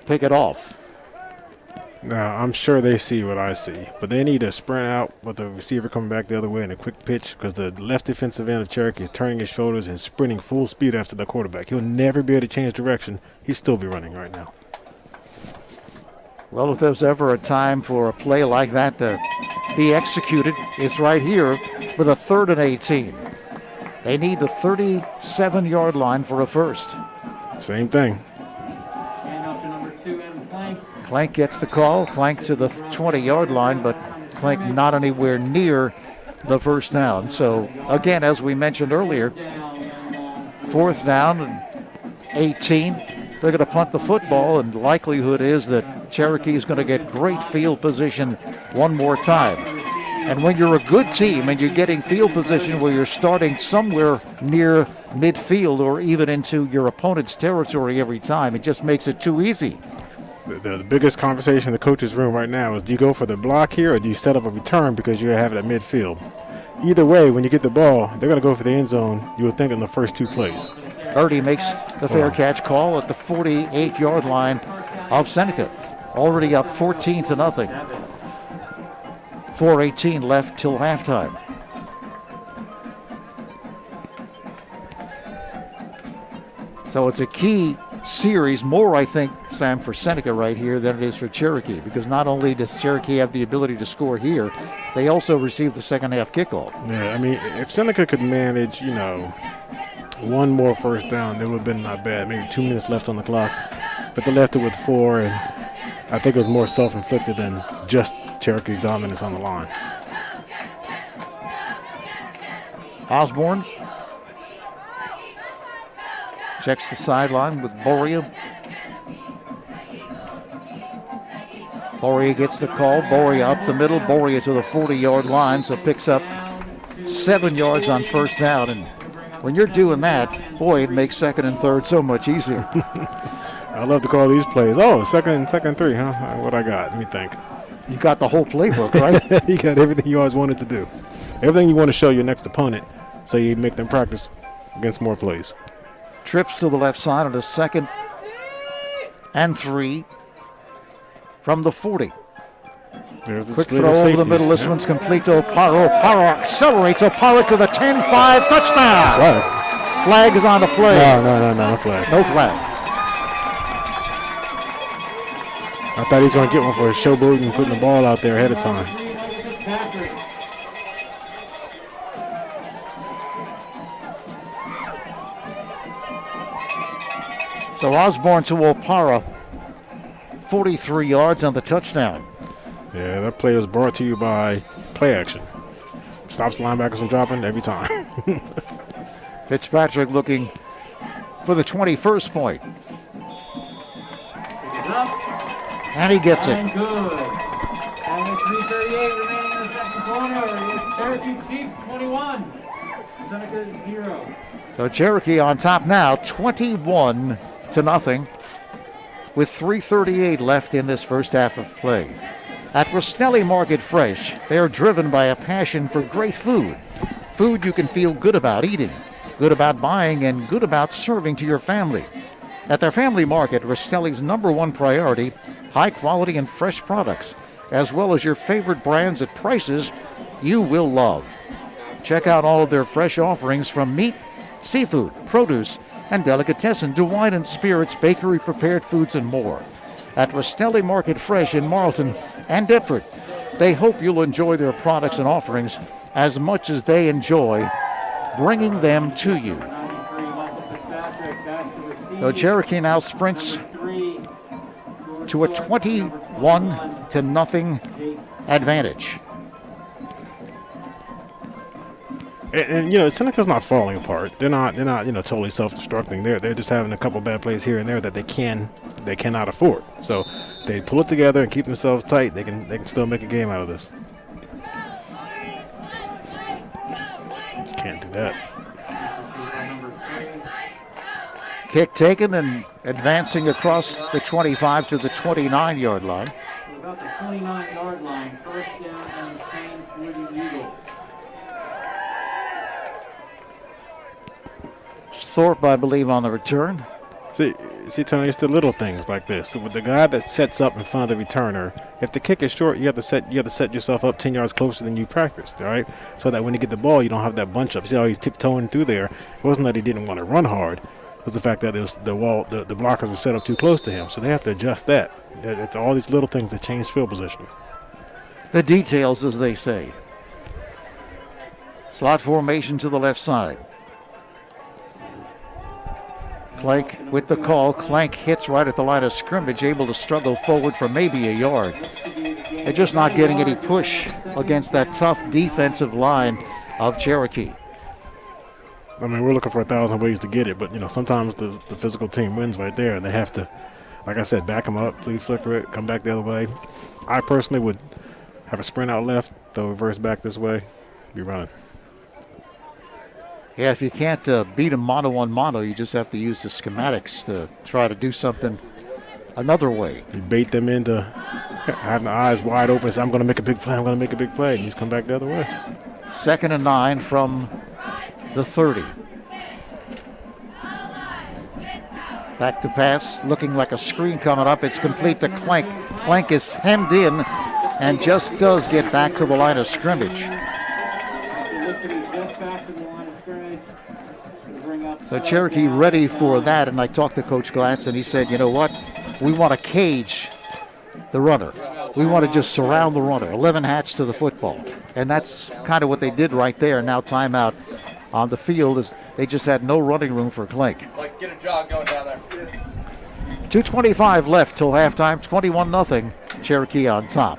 pick it off. Now, I'm sure they see what I see, but they need to sprint out with the receiver coming back the other way in a quick pitch, because the left defensive end of Cherokee is turning his shoulders and sprinting full speed after the quarterback. He'll never be able to change direction. He'll still be running right now. Well, if there's ever a time for a play like that to be executed, it's right here with a 3rd and 18. They need the 37-yard line for a first. Same thing. Hand off to number 2, M. Plank. Plank gets the call. Plank to the 20-yard line, but Plank not anywhere near the first down. So, again, as we mentioned earlier, 4th down and 18. They're going to punt the football, and the likelihood is that Cherokee is going to get great field position one more time. And when you're a good team and you're getting field position where you're starting somewhere near midfield or even into your opponent's territory every time, it just makes it too easy. The biggest conversation in the coach's room right now is, do you go for the block here or do you set up a return because you have it at midfield? Either way, when you get the ball, they're going to go for the end zone, you would think, in the first 2 plays. Erdy makes the fair catch call at the 48-yard line of Seneca. Already up 14-0. 4:18 left till halftime. So it's a key series, more I think, Sam, for Seneca right here than it is for Cherokee, because not only does Cherokee have the ability to score here, they also receive the second half kickoff. Yeah, I mean, if Seneca could manage, one more first down, it would have been not bad. Maybe 2 minutes left on the clock, but they left it with 4, and I think it was more self-inflicted than just Cherokee's dominance on the line. Osborne checks the sideline with Boria. Boria gets the call. Boria up the middle. Boria to the 40-yard line, so picks up 7 yards on first down. And when you're doing that, boy, it makes second and third so much easier. I love to call these plays. Oh, second and 3, huh? What I got? Let me think. You got the whole playbook, right? You got everything you always wanted to do. Everything you want to show your next opponent, so you make them practice against more plays. Trips to the left side on a 2nd and 3 from the 40. There's the Quick split throw of over the safeties. middle. This one's complete to Oparo. Oparo accelerates. Oparo to the 10-5 touchdown. Flag. Flag is on the play. No flag. No flag. I thought he was going to get one for showboating, putting the ball out there ahead of time. So Osborne to Opara, 43 yards on the touchdown. Yeah, that play was brought to you by play action. Stops the linebackers from dropping every time. Fitzpatrick looking for the 21st point. And he gets it. And good. And with 3:38 remaining in the second quarter, it's Cherokee Chiefs 21, Seneca 0. So Cherokee on top now, 21-0, with 3:38 left in this first half of play. At Rostelli Market Fresh, they are driven by a passion for great food. Food you can feel good about eating, good about buying, and good about serving to your family. At their family market, Rostelli's #1 priority, high quality and fresh products. as well as your favorite brands at prices you will love. Check out all of their fresh offerings from meat, seafood, produce, and delicatessen to wine and spirits, bakery prepared foods, and more. At Rastelli Market Fresh in Marlton and Deptford, they hope you'll enjoy their products and offerings as much as they enjoy bringing them to you. So Cherokee now sprints to a 21-0 advantage. And Seneca's not falling apart. They're not totally self-destructing. They're just having a couple bad plays here and there that they cannot afford. So they pull it together and keep themselves tight. They can still make a game out of this. You can't do that. Kick taken and advancing across the 25 to the 29-yard line. About the 29-yard line, first down and 10 for the Eagles. Thorpe, I believe, on the return. See, Tony, it's the little things like this. So with the guy that sets up in front of the returner, if the kick is short, you have to set yourself up 10 yards closer than you practiced, all right? So that when you get the ball, you don't have that bunch up. See how he's tiptoeing through there? It wasn't that he didn't want to run hard. It was the fact that it was the blockers were set up too close to him. So they have to adjust that. It's all these little things that change field position. The details, as they say. Slot formation to the left side. Clank with the call. Clank hits right at the line of scrimmage, able to struggle forward for maybe a yard. They're just not getting any push against that tough defensive line of Cherokee. I mean, we're looking for 1,000 ways to get it, but, sometimes the physical team wins right there, and they have to, like I said, back them up, flea flicker it, come back the other way. I personally would have a sprint out left, throw reverse back this way, be running. Yeah, if you can't beat them mono-on-mono, you just have to use the schematics to try to do something another way. You bait them into having the eyes wide open, say, I'm going to make a big play, and you just come back the other way. 2nd and 9 from the 30. Back to pass, looking like a screen coming up. It's complete to Clank. Clank is hemmed in and just does get back to the line of scrimmage. So Cherokee ready for that, and I talked to Coach Glatz, and he said, you know what? We want to cage the runner. We want to just surround the runner. 11 hats to the football. And that's kind of what they did right there. Now timeout on the field is they just had no running room for Clank. Like, get a jog going down there. 2:25 left till halftime, 21-0, Cherokee on top.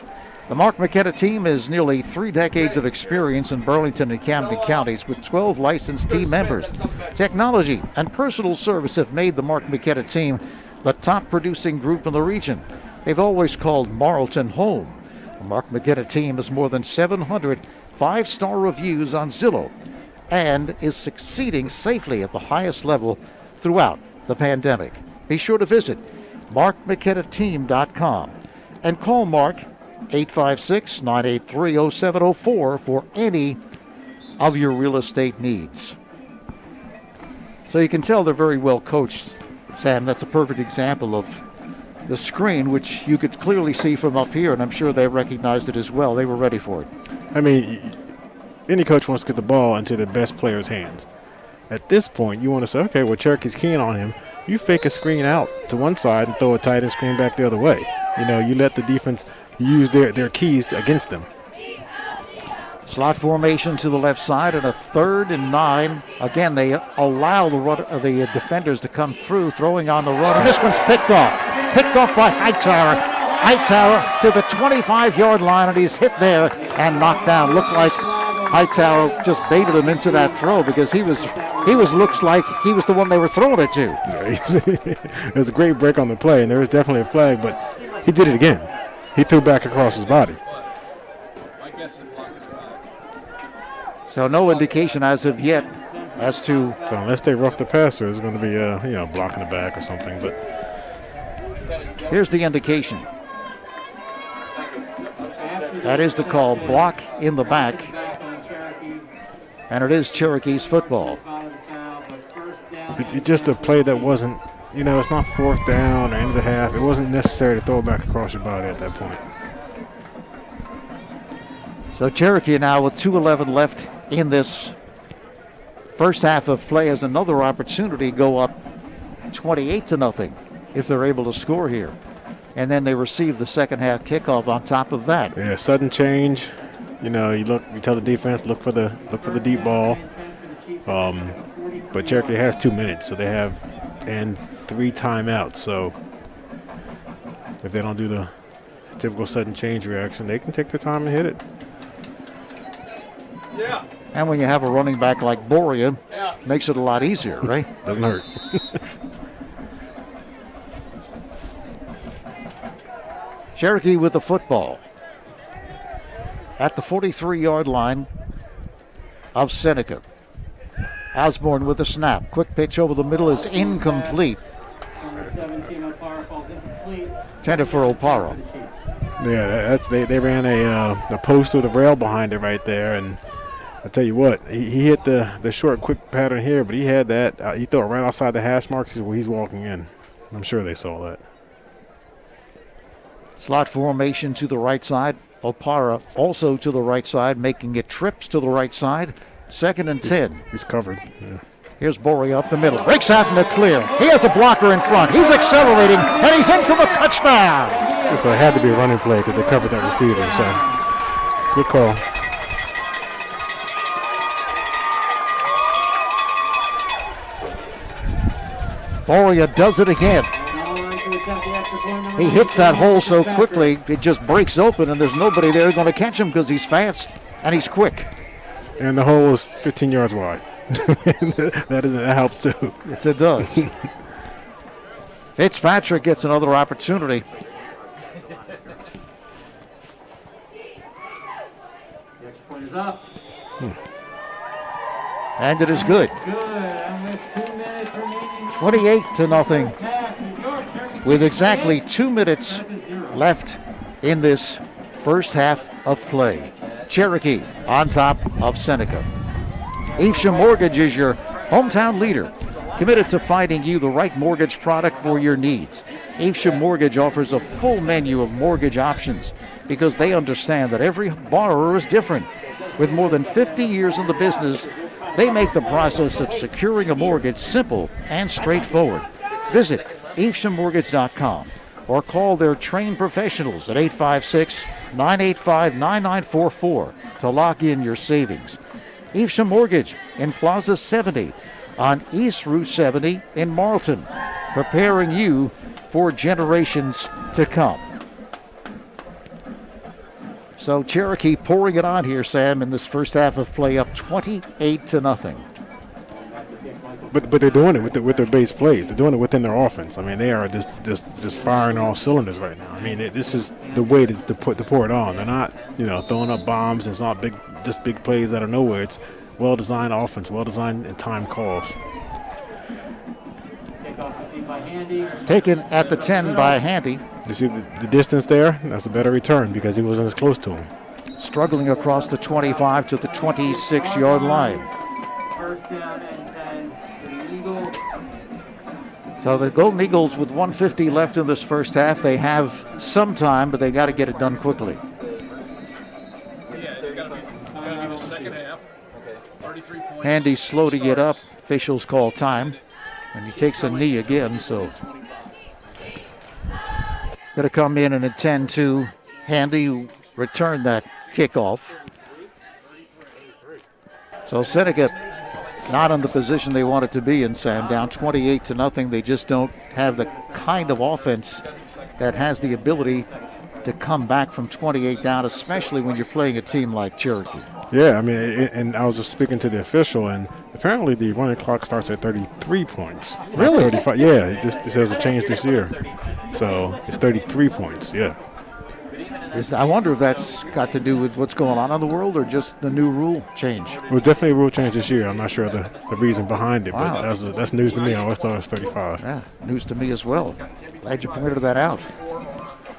The Mark McKenna team is nearly 3 decades of experience in Burlington and Camden counties with 12 licensed team members. Technology and personal service have made the Mark McKenna team the top producing group in the region. They've always called Marlton home. The Mark McKenna team has more than 700 5-star reviews on Zillow and is succeeding safely at the highest level throughout the pandemic. Be sure to visit markmckennateam.com and call Mark 856-983-0704 for any of your real estate needs. So you can tell they're very well coached, Sam. That's a perfect example of the screen, which you could clearly see from up here, and I'm sure they recognized it as well. They were ready for it. I mean, any coach wants to get the ball into the best player's hands. At this point, you want to say, okay, well, Cherokee's keen on him. You fake a screen out to one side and throw a tight end screen back the other way. You let the defense use their keys against them. Slot formation to the left side and a 3rd and 9. Again, they allow the defenders to come through, throwing on the run. And this one's picked off. Picked off by Hightower. Hightower to the 25-yard line, and he's hit there and knocked down. Looked like Hightower just baited him into that throw because he looks like he was the one they were throwing it to. It was a great break on the play, and there was definitely a flag, but he did it again. He threw back across his body. So no indication as of yet as to. So unless they rough the passer, it's going to be blocking the back or something. But here's the indication. That is the call, block in the back, and it is Cherokee's football. It's just a play that wasn't, it's not 4th down or end of the half. It wasn't necessary to throw it back across your body at that point. So Cherokee now with 2:11 left in this first half of play has another opportunity to go up 28-0 if they're able to score here. And then they receive the second half kickoff on top of that. Yeah, sudden change. You know, you tell the defense look for the deep ball. But Cherokee has 2 minutes, so they have 3 timeouts. So if they don't do the typical sudden change reaction, they can take their time and hit it. Yeah. And when you have a running back like Boria, makes it a lot easier, right? Doesn't hurt. Cherokee with the football at the 43-yard line of Seneca. Osborne with the snap. Quick pitch over the middle is incomplete. Number 17, O'Para falls incomplete. Intended for O'Para. Yeah, they ran a post with a rail behind it right there, and I tell you what, he hit the short quick pattern here, but he had that. He threw it right outside the hash marks. He's walking in. I'm sure they saw that. Slot formation to the right side. O'Para also to the right side, making it trips to the right side. 2nd and 10. He's covered. Yeah. Here's Boria up the middle. Breaks out in the clear. He has a blocker in front. He's accelerating, and he's into the touchdown. So it had to be a running play because they covered that receiver. So good call. Boria does it again. He hits that hole so quickly, it just breaks open, and there's nobody there going to catch him because he's fast and he's quick. And the hole is 15 yards wide. that helps too. Yes, it does. Fitzpatrick gets another opportunity. The extra point is up. And it is good. Good. And with 2 minutes remaining. 28-0. Pass, New York, Cherokee With exactly 2 minutes Seneca 0. left in this first half of play. Cherokee on top of Seneca. Evesham Mortgage is your hometown leader, committed to finding you the right mortgage product for your needs. Evesham Mortgage offers a full menu of mortgage options because they understand that every borrower is different. With more than 50 years in the business, they make the process of securing a mortgage simple and straightforward. Visit eveshammortgage.com or call their trained professionals at 856-985-9944 to lock in your savings. Evesham Mortgage in Plaza 70 on East Route 70 in Marlton, preparing you for generations to come. So Cherokee pouring it on here, Sam, in this first half of play, up 28-0. But they're doing it with their base plays. They're doing it within their offense. I mean, they are just firing all cylinders right now. I mean, this is the way to pour it on. They're not, throwing up bombs. It's not big plays out of nowhere. It's well-designed offense, well-designed and timed calls. Taken at the 10 by Handy. You see the distance there? That's a better return because he wasn't as close to him. Struggling across the 25 to the 26-yard line. First down and 10 for the Eagles. So the Golden Eagles with 1:50 left in this first half. They have some time, but they got to get it done quickly. Handy's slow to get up. Officials call time. And he takes a knee again, so going to come in and attend to Handy, who returned that kickoff. So Seneca not in the position they wanted to be in, Sam. Down 28-0. They just don't have the kind of offense that has the ability to come back from 28 down, especially when you're playing a team like Cherokee. Yeah, I mean, and I was just speaking to the official, and apparently the running clock starts at 33 points. Really? 35. Yeah, this has a change this year. So it's 33 points, yeah. I wonder if that's got to do with what's going on in the world or just the new rule change. It was definitely a rule change this year. I'm not sure the reason behind it, Wow. but that's news to me. I always thought it was 35. Yeah, news to me as well. Glad you pointed that out.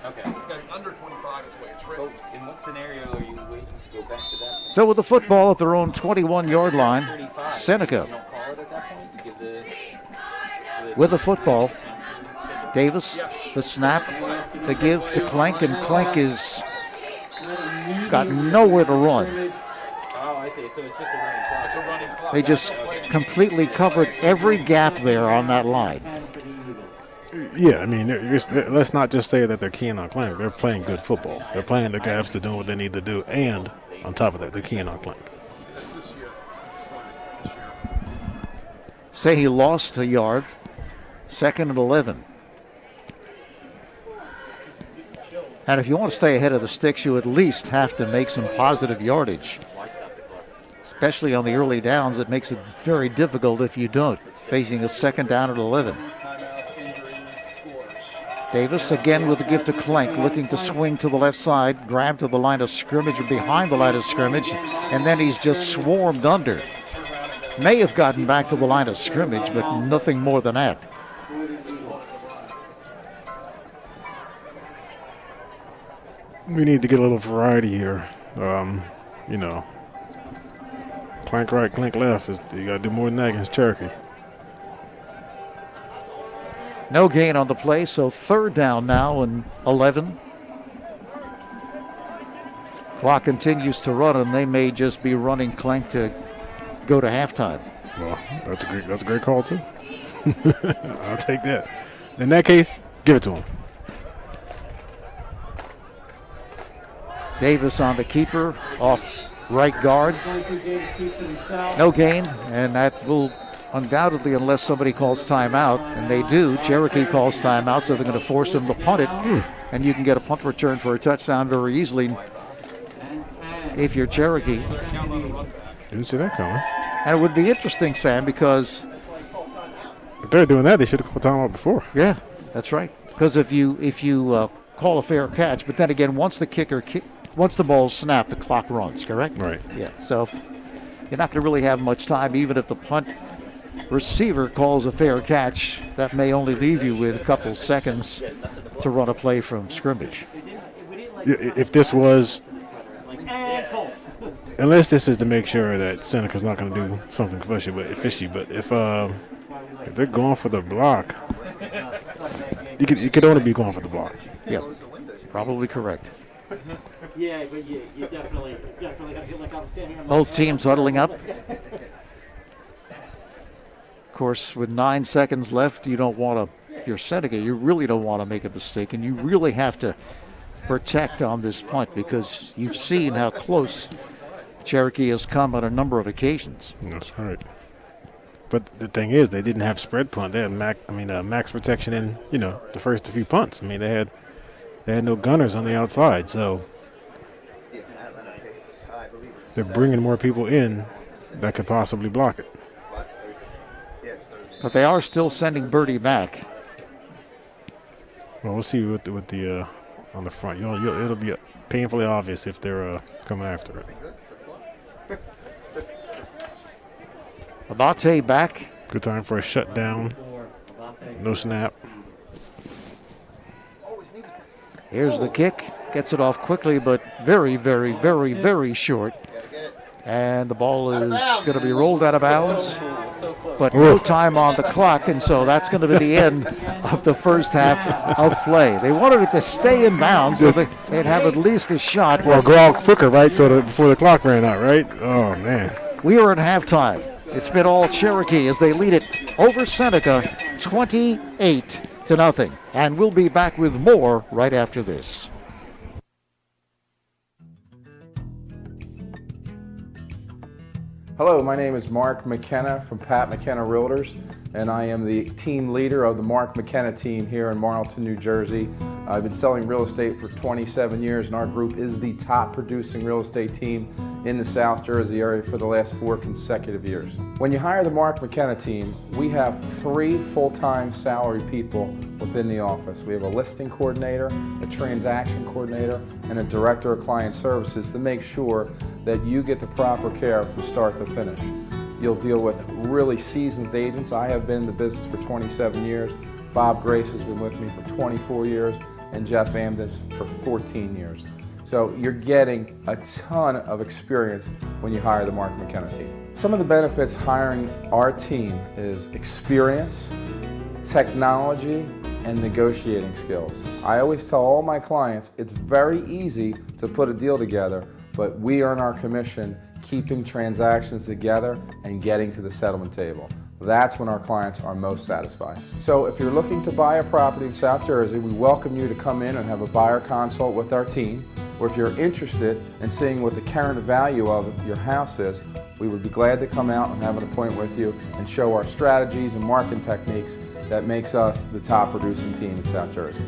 Okay. Under 25 is what it's written. In what scenario are you waiting to go back to that? So with the football at their own 21-yard line, Seneca You don't call it at that point to give the with the football. Davis, the snap, the give to Clank, and Clank is got nowhere to run. Oh, I see. So it's just a running clock. It's a running clock. They just completely covered every gap there on that line. Yeah, I mean, let's not just say that they're keen on Clank. They're playing good football. They're playing the gaps. They're doing what they need to do. And on top of that, they're keen on Clank. Say he lost a yard. 2nd and 11. And if you want to stay ahead of the sticks, you at least have to make some positive yardage. Especially on the early downs, it makes it very difficult if you don't. Facing a 2nd down at 11. Davis again with the gift to Clank, looking to swing to the left side, grab to the line of scrimmage or behind the line of scrimmage, and then he's just swarmed under. May have gotten back to the line of scrimmage, but nothing more than that. We need to get a little variety here. You know, Clank right, Clank left. You got to do more than that against Cherokee. No gain on the play, so 3rd down now and 11. Clock continues to run, and they may just be running Clank to go to halftime. Well, that's a great call too. I'll take that. In that case, give it to him. Davis on the keeper, off right guard. No gain, and that will undoubtedly, unless somebody calls timeout, and they do, Cherokee calls timeout, so they're going to force him to punt it, and you can get a punt return for a touchdown very easily if you're Cherokee. Didn't see that coming. And it would be interesting, Sam, because if they're doing that, they should have called timeout before. Yeah, that's right. Because if you call a fair catch, but then again, once the ball's snapped, the clock runs, correct? Right. Yeah, so you're not going to really have much time, even if the punt receiver calls a fair catch. That may only leave you with a couple seconds to run a play from scrimmage. If this was, unless this is to make sure that Seneca's not going to do something fishy, but if they're going for the block, you could only be going for the block. Yeah, probably correct. Yeah, but you definitely got to get like I'm standing here. Both teams huddling up. Of course, with 9 seconds left, you don't want to, if you're Seneca, you really don't want to make a mistake, and you really have to protect on this punt because you've seen how close Cherokee has come on a number of occasions. That's right. But the thing is, they didn't have spread punt. They had max protection in, the first few punts. I mean, they had no gunners on the outside, so they're bringing more people in that could possibly block it. But they are still sending Birdie back. Well, we'll see with the on the front. It'll be painfully obvious if they're coming after it. Abate back. Good time for a shutdown. No snap. Here's the kick. Gets it off quickly, but very, very, very, very short. And the ball is going to be rolled out of bounds. But no time on the clock, and so that's going to be the end of the first half of play. They wanted it to stay in bounds so they'd have at least a shot. Well, go out quicker, right? So before the clock ran out, right? Oh, man. We are at halftime. It's been all Cherokee as they lead it over Seneca 28-0. And we'll be back with more right after this. Hello, my name is Mark McKenna from Pat McKenna Realtors, and I am the team leader of the Mark McKenna team here in Marlton, New Jersey. I've been selling real estate for 27 years, and our group is the top producing real estate team in the South Jersey area for the last 4 consecutive years. When you hire the Mark McKenna team, we have 3 full-time salary people within the office. We have a listing coordinator, a transaction coordinator, and a director of client services to make sure that you get the proper care from start to finish. You'll deal with really seasoned agents. I have been in the business for 27 years. Bob Grace has been with me for 24 years, and Jeff Amden for 14 years. So you're getting a ton of experience when you hire the Mark McKenna team. Some of the benefits hiring our team is experience, technology, and negotiating skills. I always tell all my clients it's very easy to put a deal together but we earn our commission keeping transactions together and getting to the settlement table. That's when our clients are most satisfied. So if you're looking to buy a property in South Jersey, we welcome you to come in and have a buyer consult with our team. Or if you're interested in seeing what the current value of your house is, we would be glad to come out and have an appointment with you and show our strategies and marketing techniques that makes us the top producing team in South Jersey.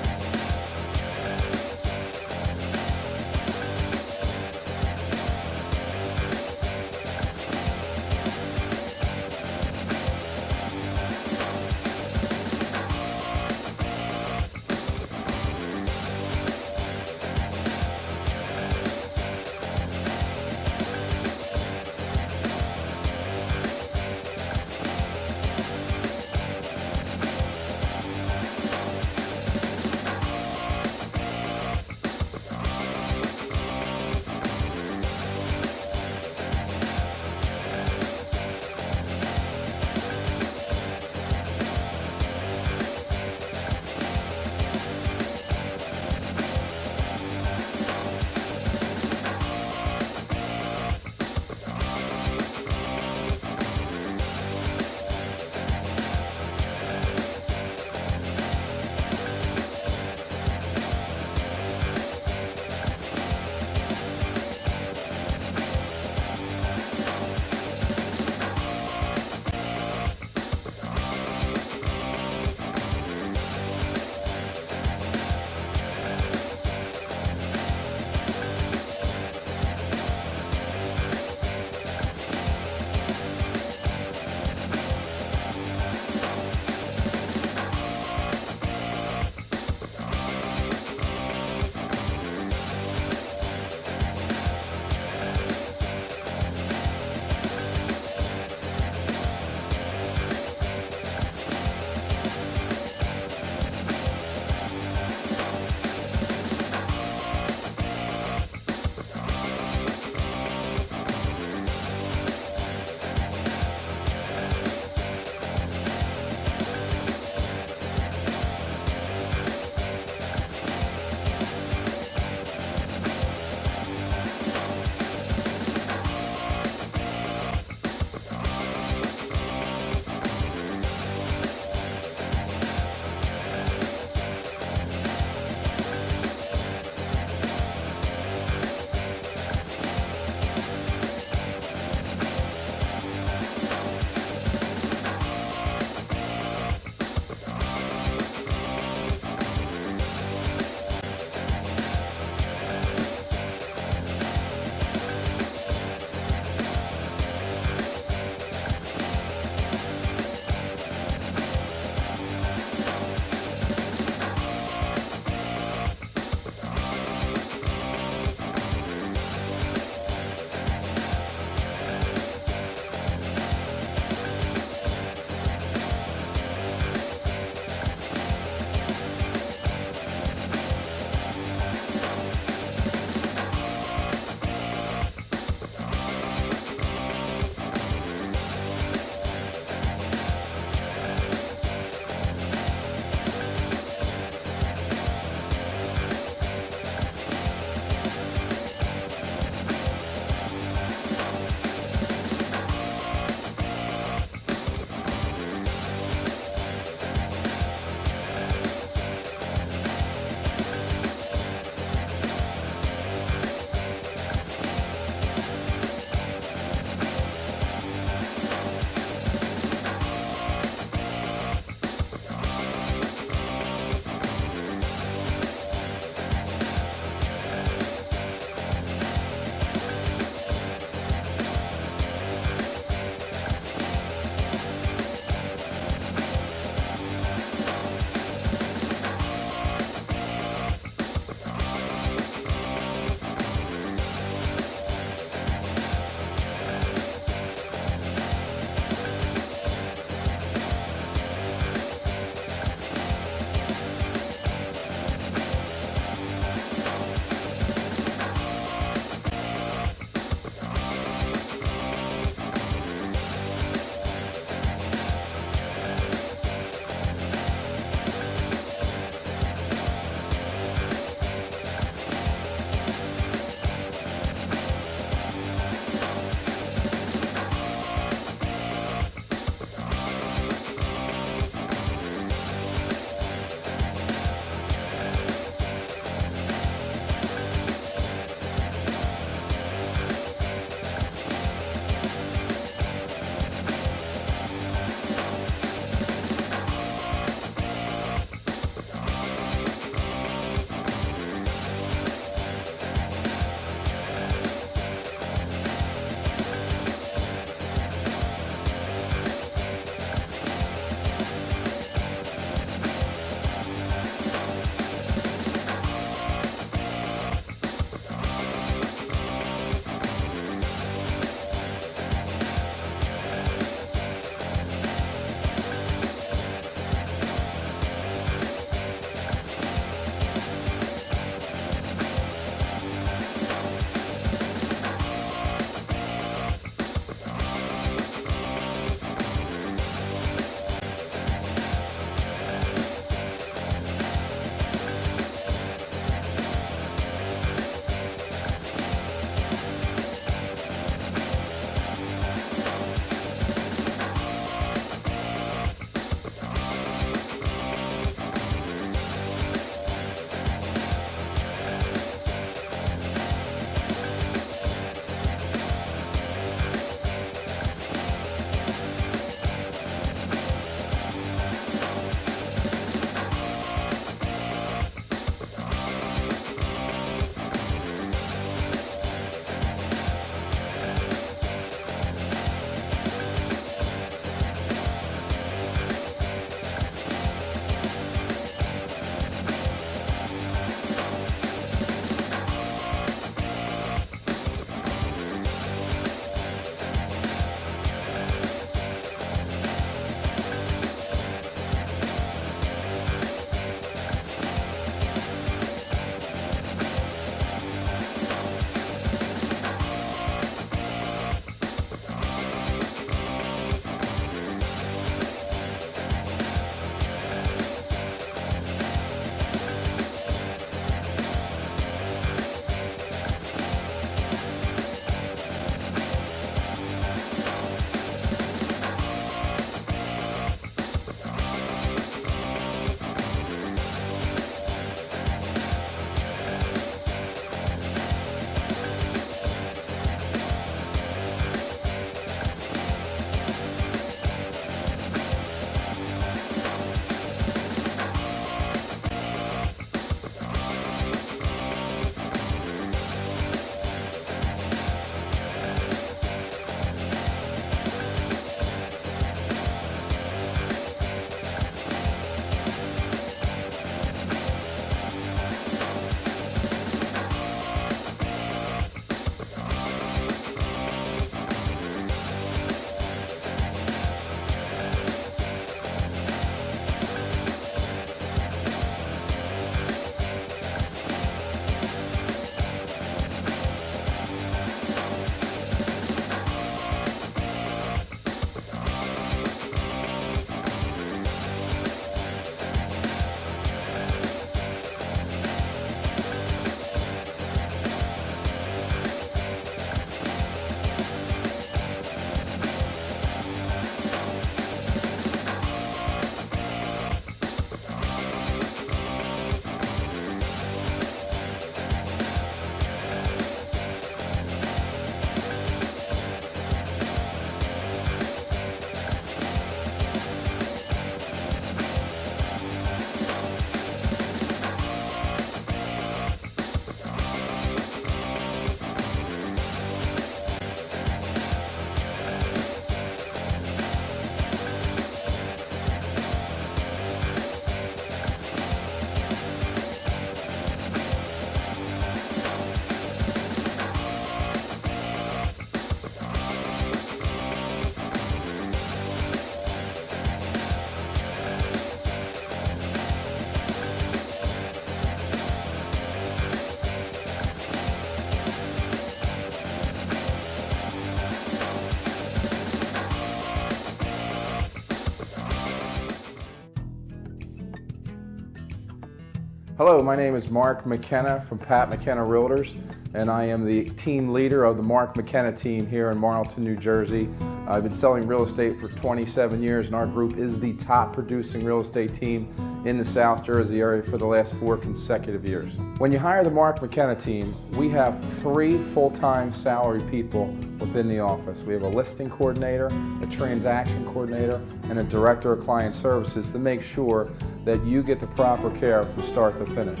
Hello, my name is Mark McKenna from Pat McKenna Realtors, and I am the team leader of the Mark McKenna team here in Marlton, New Jersey. I've been selling real estate for 27 years, and our group is the top producing real estate team in the South Jersey area for the last 4 consecutive years. When you hire the Mark McKenna team, we have 3 full-time salary people within the office. We have a listing coordinator, a transaction coordinator, and a director of client services to make sure that you get the proper care from start to finish.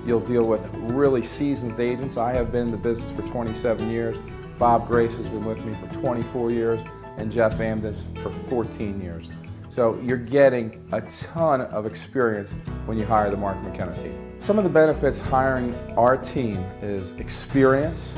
You'll deal with really seasoned agents. I have been in the business for 27 years. Bob Grace has been with me for 24 years, and Jeff Amden for 14 years. So you're getting a ton of experience when you hire the Mark McKenna team. Some of the benefits hiring our team is experience,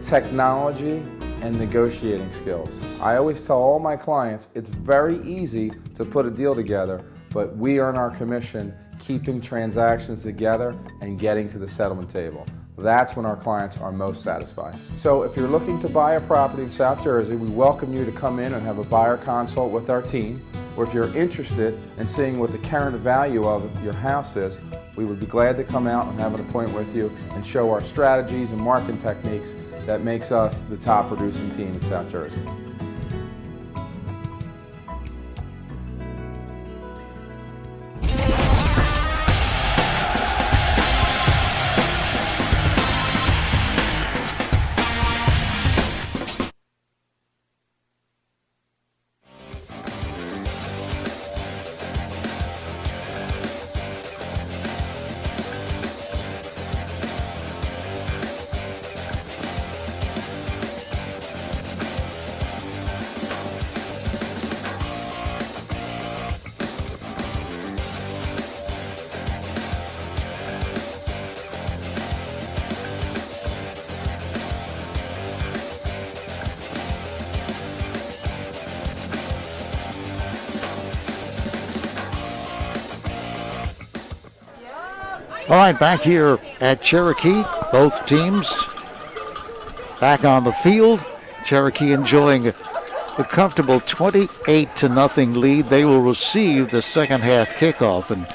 technology, and negotiating skills. I always tell all my clients it's very easy to put a deal together, but we earn our commission keeping transactions together and getting to the settlement table. That's when our clients are most satisfied. So if you're looking to buy a property in South Jersey, we welcome you to come in and have a buyer consult with our team. Or if you're interested in seeing what the current value of your house is, we would be glad to come out and have an appointment with you and show our strategies and marketing techniques that makes us the top producing team in South Jersey. All right, back here at Cherokee, both teams back on the field. Cherokee enjoying a comfortable 28-0 lead. They will receive the second half kickoff, and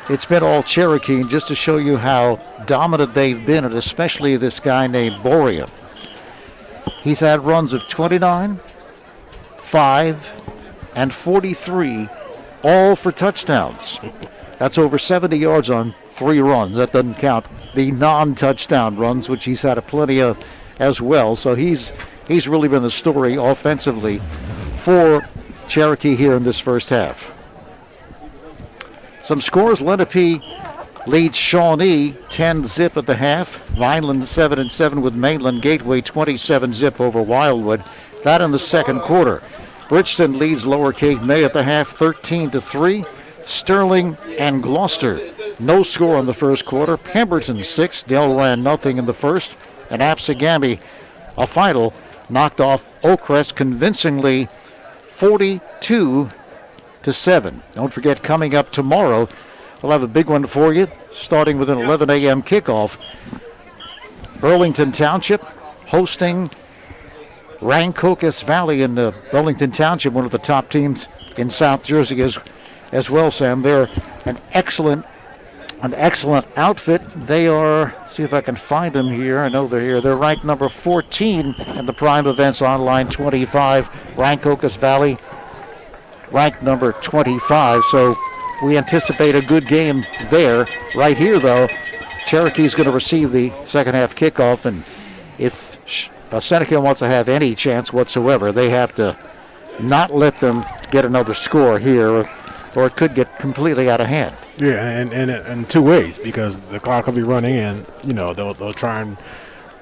it's been all Cherokee. And just to show you how dominant they've been, and especially this guy named Boria. He's had runs of 29, 5, and 43, all for touchdowns. That's over 70 yards on 3 runs. That doesn't count the non-touchdown runs, which he's had a plenty of as well. So he's really been the story offensively for Cherokee here in this first half. Some scores: Lenape leads Shawnee 10-0 at the half. Vineland 7-7 with Mainland. Gateway 27-0 over Wildwood. That in the second quarter. Bridgeton leads Lower Cape May at the half 13-3. Sterling and Gloucester, no score in the first quarter. Pemberton 6, Delran nothing in the first. And Absegami, a final, knocked off Oakcrest convincingly 42-7. Don't forget, coming up tomorrow, we'll have a big one for you, starting with an 11 a.m. kickoff. Burlington Township hosting Rancocas Valley in Burlington Township, one of the top teams in South Jersey as well, Sam. They're an excellent outfit. They are, see if I can find them here. I know they're here. They're ranked number 14 in the Prime Events Online 25. Rancocas Valley ranked number 25. So we anticipate a good game there. Right here, though, Cherokee's going to receive the second half kickoff, and if Seneca wants to have any chance whatsoever, they have to not let them get another score here, or it could get completely out of hand. Yeah, and in 2 ways, because the clock will be running, and they'll try and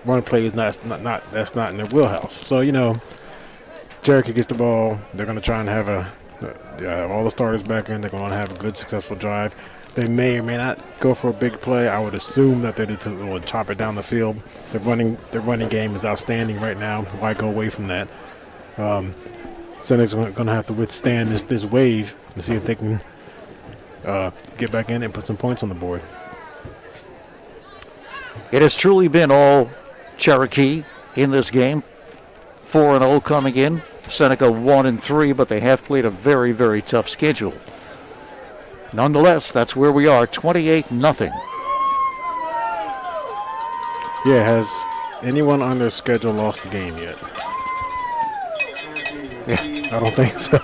run plays that's not in their wheelhouse. So Cherokee gets the ball. They're going to try and have all the starters back in. They're going to have a good, successful drive. They may or may not go for a big play. I would assume that they're going to chop it down the field. Their running game is outstanding right now. Why go away from that? Seneca's going to have to withstand this wave and see if they can get back in and put some points on the board. It has truly been all Cherokee in this game. 4-0 coming in. Seneca 1-3, but they have played a very, very tough schedule. Nonetheless, that's where we are, 28-0. Yeah, has anyone on their schedule lost the game yet? I don't think so.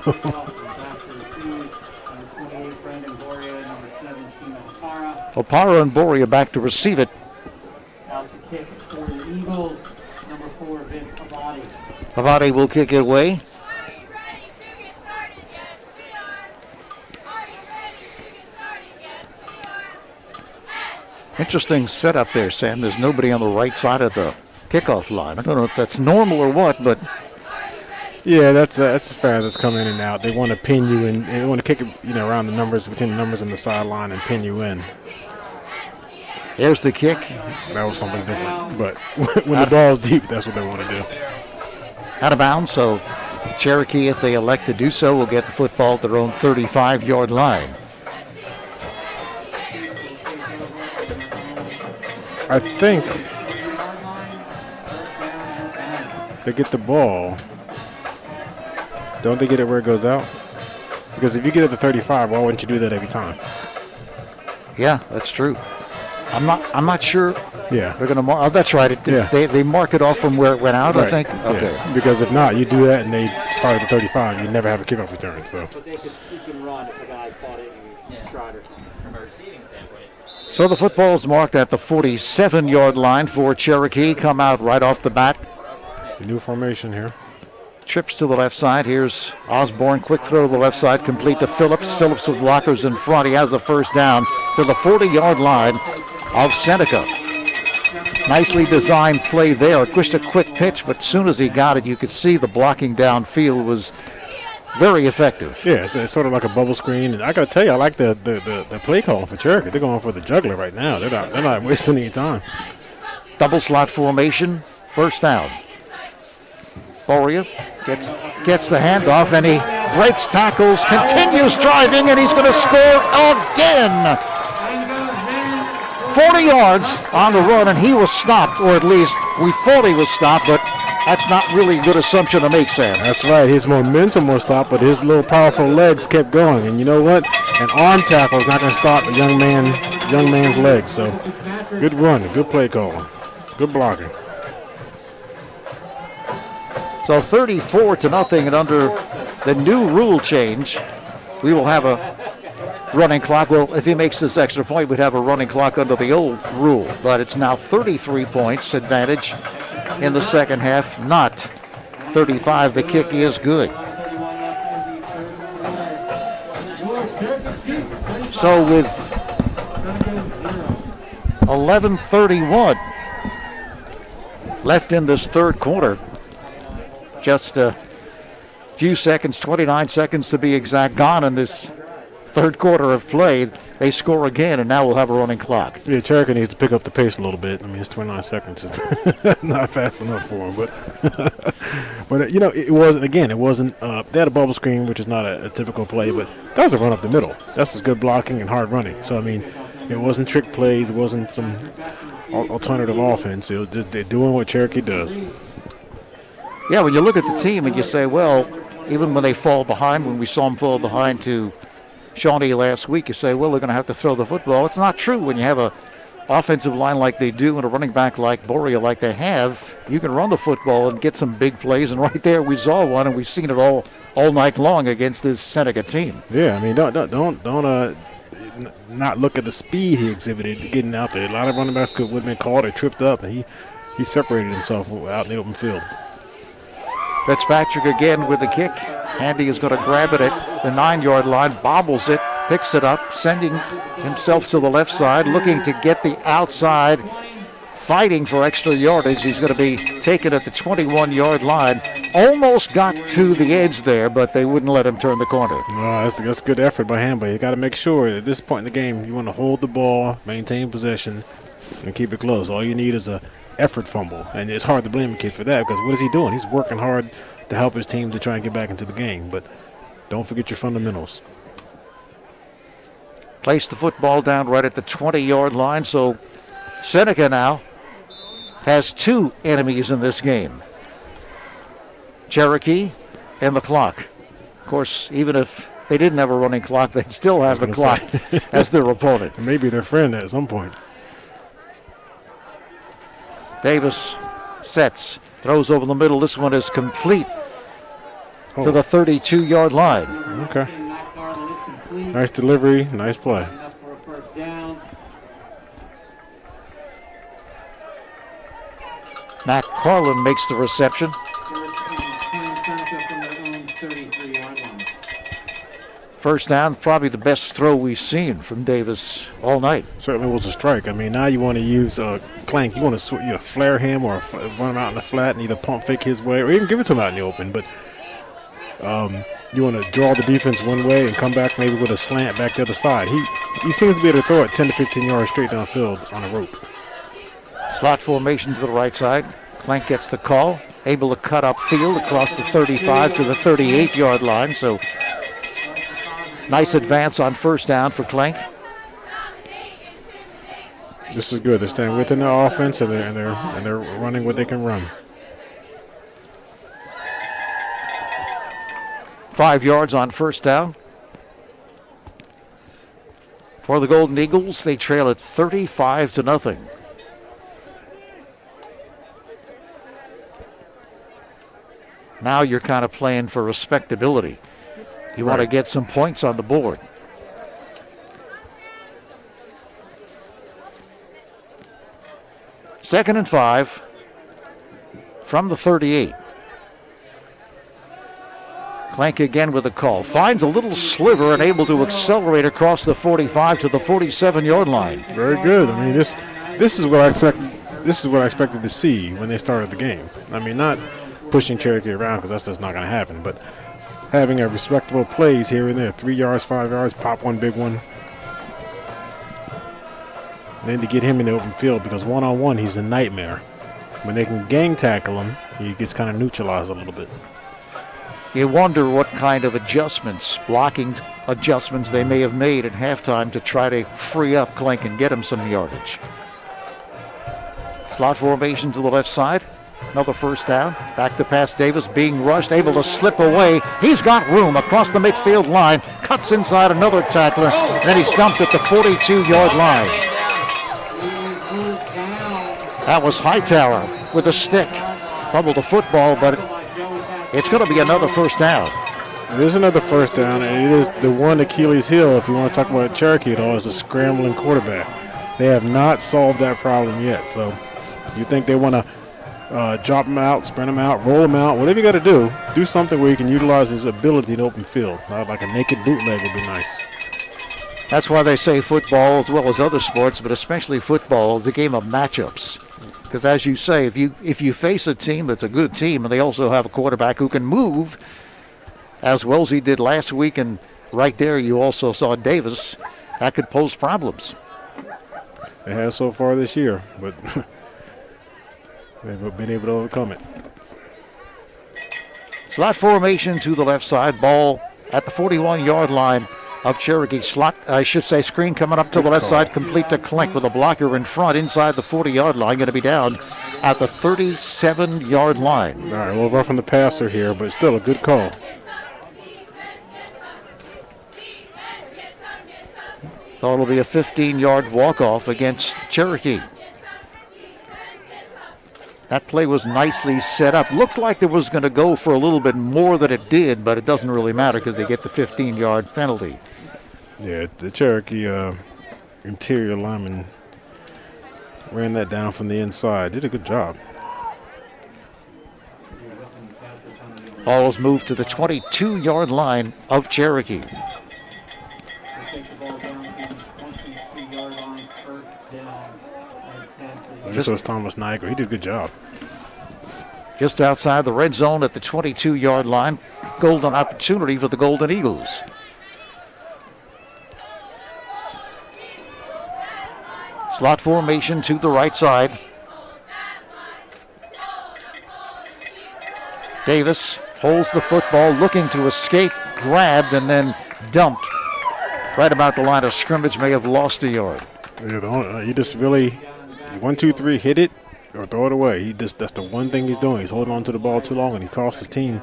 Opara and Boria back to receive it. Out to kick for the Eagles, number 4, Vince Abadi. Avadi will kick it away. Interesting setup there, Sam. There's nobody on the right side of the kickoff line. I don't know if that's normal or what, but Yeah, that's a fair that's come in and out. They want to pin you in. They want to kick it, around the numbers, between the numbers and the sideline, and pin you in. here's the kick. That was something different. But when the ball's deep, that's what they want to do. Out of bounds, so Cherokee, if they elect to do so, will get the football at their own 35-yard line. I think they get the ball. Don't they get it where it goes out? Because if you get it to 35, why wouldn't you do that every time? Yeah, that's true. I'm not sure Yeah. they're going to mark. Oh, that's right. Yeah. They mark it off from where it went out, I think. Yeah. Okay. Because if not, you do that and they start at the 35, you never have a kickoff return. So But they could sneak and run if the guy caught it and tried it. From a receiving standpoint. So the football is marked at the 47-yard line for Cherokee. Come out right off the bat. the new formation here. Trips to the left side. Here's Osborne. Quick throw to the left side, complete to Phillips. Phillips with blockers in front. He has the first down to the 40-yard line of Seneca. Nicely designed play there. Just a quick pitch, but as soon as he got it, you could see the blocking downfield was very effective. Yeah, it's sort of like a bubble screen. And I got to tell you, I like the play call for Cherokee. They're going for the juggler right now. They're not wasting any time. Double slot formation, first down. Boria gets the handoff, and he breaks tackles, continues driving, and he's going to score again. 40 yards on the run, and he was stopped, or at least we thought he was stopped, but that's not really a good assumption to make, Sam. That's right. His momentum was stopped, but his little powerful legs kept going. And you know what? An arm tackle is not going to stop a young man's legs. So good run, good play call, good blocking. So 34-0, and under the new rule change, we will have a running clock. Well, if he makes this extra point, we'd have a running clock under the old rule. But it's now 33 points advantage in the second half, not 35. The kick is good. So with 11:31 left in this third quarter, just a few seconds, 29 seconds to be exact, gone in this third quarter of play. They score again, and now we'll have a running clock. Yeah, Cherokee needs to pick up the pace a little bit. I mean, it's 29 seconds. It's not fast enough for him. But it wasn't, they had a bubble screen, which is not a typical play, but that was a run up the middle. That's just good blocking and hard running. So, I mean, it wasn't trick plays. It wasn't some alternative offense. It was just, they're doing what Cherokee does. Yeah, when you look at the team and you say, well, even when they fall behind, when we saw them fall behind to Shawnee last week, you say, well, they're going to have to throw the football. It's not true. When you have a offensive line like they do and a running back like Boria like they have, you can run the football and get some big plays. And right there, we saw one, and we've seen it all night long against this Seneca team. Yeah, I mean, don't not look at the speed he exhibited getting out there. A lot of running backs would have been caught or tripped up, and he separated himself out in the open field. Fitzpatrick again with the kick. Handy is going to grab it at the 9-yard line, bobbles it, picks it up, sending himself to the left side, looking to get the outside, fighting for extra yardage. He's going to be taken at the 21-yard line. Almost got to the edge there, but they wouldn't let him turn the corner. That's good effort by him, but you got to make sure at this point in the game you want to hold the ball, maintain possession, and keep it close. All you need is a effort fumble, and it's hard to blame a kid for that because what is he doing? He's working hard to help his team to try and get back into the game, but don't forget your fundamentals. Place the football down right at the 20-yard line, so Seneca now has two enemies in this game. Cherokee and the clock. Of course, even if they didn't have a running clock, they'd still have the clock as their opponent. Maybe their friend at some point. Davis sets, throws over the middle. This one is complete to the 32-yard line. Okay. Nice delivery, nice play. Matt Carlin makes the reception. First down, probably the best throw we've seen from Davis all night. Certainly was a strike. I mean, now you want to use Clank. You want to flare him or run him out in the flat and either pump fake his way or even give it to him out in the open. But you want to draw the defense one way and come back maybe with a slant back the other side. He seems to be able to throw it 10 to 15 yards straight downfield on a rope. Slot formation to the right side. Clank gets the call, able to cut upfield across the 35 to the 38-yard line. So nice advance on first down for Clank. This is good. They're staying within their offense and they're running what they can run. 5 yards on first down. For the Golden Eagles, they trail at 35-0. Now you're kind of playing for respectability. You want to get some points on the board. Second and 5 from the 38. Clank again with a call. Finds a little sliver and able to accelerate across the 45 to the 47-yard line. Very good. I mean, this is what I expect. This is what I expected to see when they started the game. I mean, not pushing Cherokee around because that's just not going to happen, but having a respectable plays here and there, 3 yards, 5 yards, pop one big one. Then to get him in the open field because one-on-one he's a nightmare. When they can gang tackle him, he gets kind of neutralized a little bit. You wonder what kind of adjustments, blocking adjustments they may have made at halftime to try to free up Clank and get him some yardage. Slot formation to the left side. Another first down. Back to pass Davis, being rushed, able to slip away. He's got room across the midfield line. Cuts inside another tackler. Then he's dumped at the 42-yard line. That was Hightower with a stick. Fumbled the football, but it's going to be another first down. It is another first down, and it is the one Achilles heel, if you want to talk about Cherokee at all, is a scrambling quarterback. They have not solved that problem yet. So you think they want to drop him out, sprint him out, roll him out, whatever you got to do something where you can utilize his ability in open field. Like a naked bootleg would be nice. That's why they say football, as well as other sports, but especially football, is a game of matchups. Because as you say, if you face a team that's a good team, and they also have a quarterback who can move, as well as he did last week, and right there you also saw Davis, that could pose problems. It has so far this year, but they've been able to overcome it. Slot formation to the left side. Ball at the 41-yard line of Cherokee. Slot, I should say, screen coming up to the left side, complete to Clank with a blocker in front inside the 40-yard line. Going to be down at the 37-yard line. All right, well, roughing the passer here, but still a good call. So it'll be a 15-yard walk-off against Cherokee. That play was nicely set up. Looked like it was going to go for a little bit more than it did, but it doesn't really matter because they get the 15-yard penalty. Yeah, the Cherokee interior lineman ran that down from the inside. Did a good job. Ball is moved to the 22-yard line of Cherokee. This was Thomas Niagara. He did a good job. Just outside the red zone at the 22-yard line. Golden opportunity for the Golden Eagles. Slot formation to the right side. Davis holds the football, looking to escape, grabbed, and then dumped right about the line of scrimmage. May have lost a yard. Yeah, he just really 1, 2, 3, hit it or throw it away. That's the one thing he's doing. He's holding on to the ball too long, and he cost his team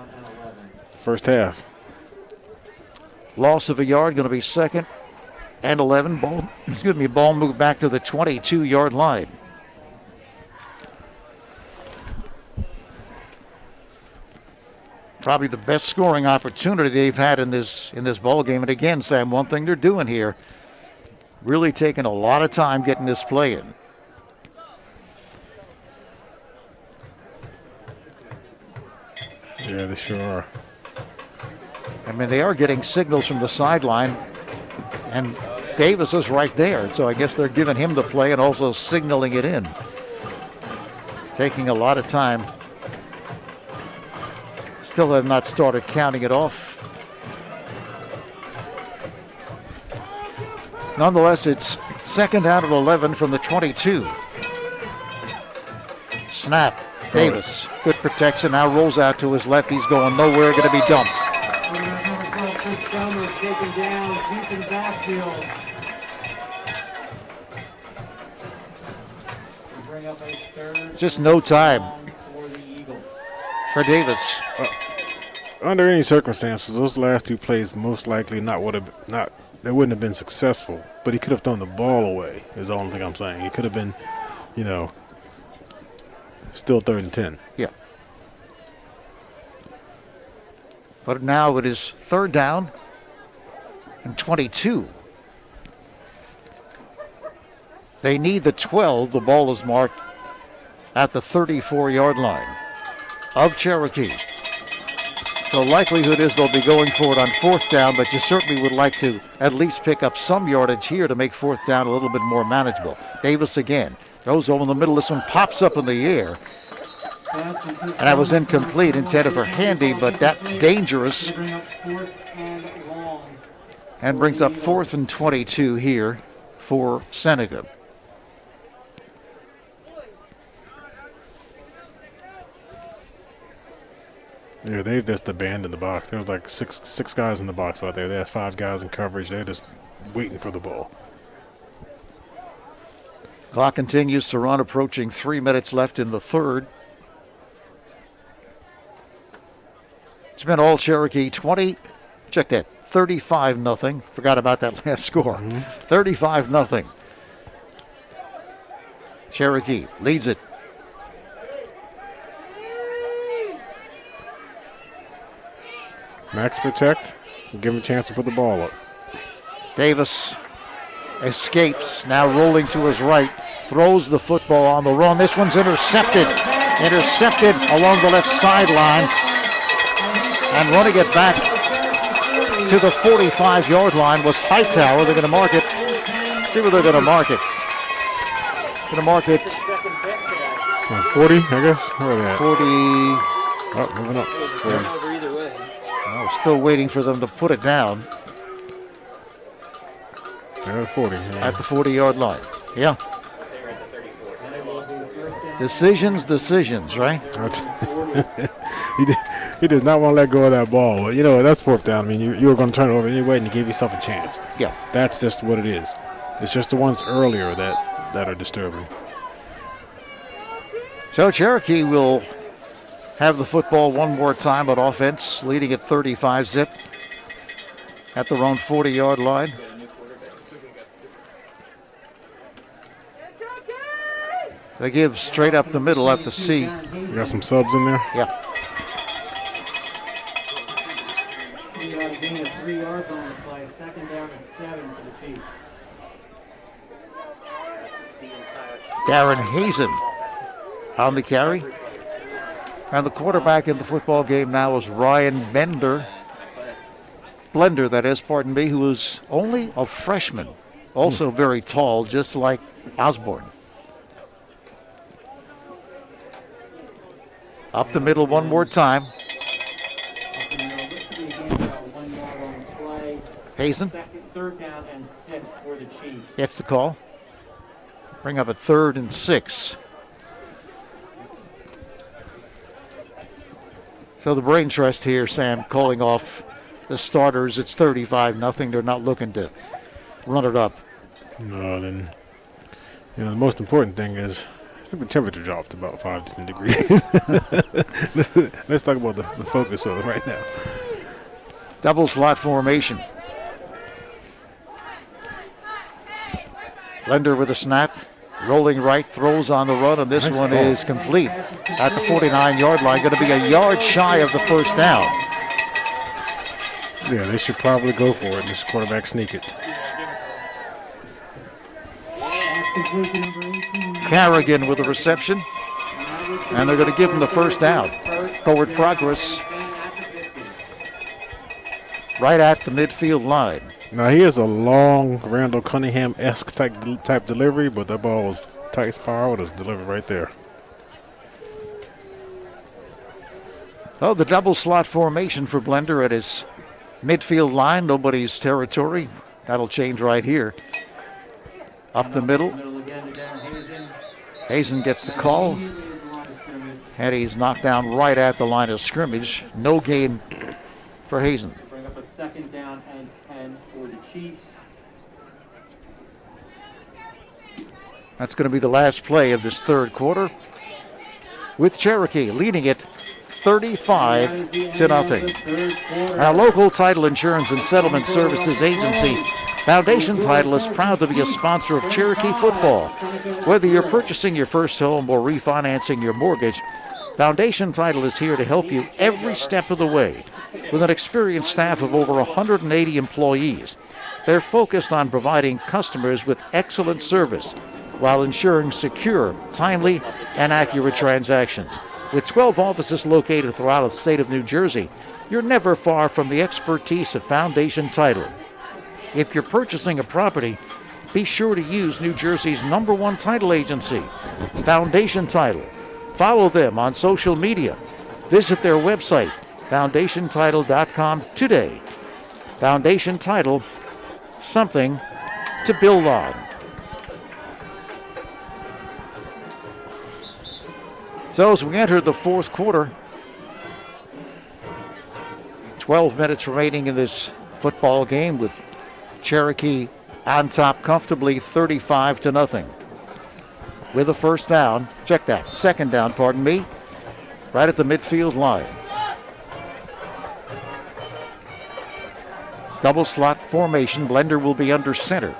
first half. Loss of a yard, going to be 2nd and 11. Ball moved back to the 22-yard line. Probably the best scoring opportunity they've had in this ball game. And again, Sam, one thing they're doing here, really taking a lot of time getting this play in. Yeah, they sure are. I mean, they are getting signals from the sideline, and Davis is right there. So I guess they're giving him the play and also signaling it in. Taking a lot of time. Still have not started counting it off. Nonetheless, it's 2nd out of 11 from the 22. Snap. Davis, good protection, now rolls out to his left. He's going nowhere, going to be dumped. Taken down deep in the backfield. Bring up a third. Just no time for Davis. Under any circumstances, those last 2 plays most likely they wouldn't have been successful. But he could have thrown the ball away. Is the only thing I'm saying. He could have been, still 3rd and 10. Yeah. But now it is 3rd down and 22. They need the 12. The ball is marked at the 34-yard line of Cherokee. The likelihood is they'll be going for it on 4th down, but you certainly would like to at least pick up some yardage here to make 4th down a little bit more manageable. Davis again. Throws over in the middle. This one pops up in the air. And that was incomplete, intended for Handy, but that's dangerous. And brings up 4th and 22 here for Seneca. Yeah, they've just abandoned the box. There was like six guys in the box out there. They had 5 guys in coverage. They're just waiting for the ball. Clock continues to run, approaching 3 minutes left in the 3rd. It's been all Cherokee 20. Check that, 35-0. Forgot about that last score. 35-0. Cherokee leads it. Max protect. Give him a chance to put the ball up. Davis escapes, now rolling to his right, throws the football on the run. This one's intercepted along the left sideline, and running it back to the 45-yard line was Hightower. They're going to mark it. See where they're going to mark it. Going to mark it 40, I guess. Where are they at? 40. Oh, moving up. Turnover either way. Oh, still waiting for them to put it down They're at 40. at the 40-yard line. Yeah. Decisions, right? He does not want to let go of that ball. But, that's 4th down. I mean, you were going to turn it over anyway, and you gave yourself a chance. Yeah. That's just what it is. It's just the ones earlier that are disturbing. So Cherokee will have the football one more time on offense, leading at 35-zip at their own 40-yard line. They give straight up the middle at the C. You got some subs in there? Yeah. You got a gain of 3 yards on the play. 2nd down and 7 for the Chiefs. Darren Hazen on the carry. And the quarterback in the football game now is Ryan Blender, who is only a freshman. Also very tall, just like Osborne. Up the middle one more time. Hazen. 3rd down and 6 for the Chiefs. Gets the call. Bring up a 3rd and 6. So the brain trust here, Sam, calling off the starters. It's 35-0. They're not looking to run it up. No, then, the most important thing is, I think the temperature dropped about 5 to 10 degrees. Let's talk about the focus of it right now. Double slot formation. Blender with a snap. Rolling right, throws on the run, and this Nice one ball. is complete at the 49-yard line. Going to be a yard shy of the first down. Yeah, they should probably go for it. This quarterback sneak it. Completion number 18. Carrigan with the reception, and they're going to give him the first down. Forward progress right at the midfield line. Now, he has a long Randall Cunningham-esque type delivery, but that ball was tight spiral. It was delivered right there. Oh, the double slot formation for Blender at his midfield line. Nobody's territory. That'll change right here. Up the middle. Again to Darren Hazen. Hazen gets the call, Immediately at the line of scrimmage. and he's knocked down right at the line of scrimmage. No gain for Hazen. Bring up a second down and 10 for the Chiefs. That's going to be the last play of this third quarter, with Cherokee leading it 35 to nothing. Our local title insurance and settlement services agency, Foundation Title, is proud to be a sponsor of Cherokee football. Whether you're purchasing your first home or refinancing your mortgage, Foundation Title is here to help you every step of the way. With an experienced staff of over 180 employees, they're focused on providing customers with excellent service while ensuring secure, timely, and accurate transactions. With 12 offices located throughout the state of New Jersey, you're never far from the expertise of Foundation Title. If you're purchasing a property, be sure to use New Jersey's #1 title agency, Foundation Title. Follow them on social media. Visit their website, foundationtitle.com, today. Foundation Title, something to build on. So as we enter the fourth quarter, 12 minutes remaining in this football game with Cherokee on top comfortably 35 to nothing. With a first down, check that, second down, pardon me, right at the midfield line. Double slot formation, Blender will be under center.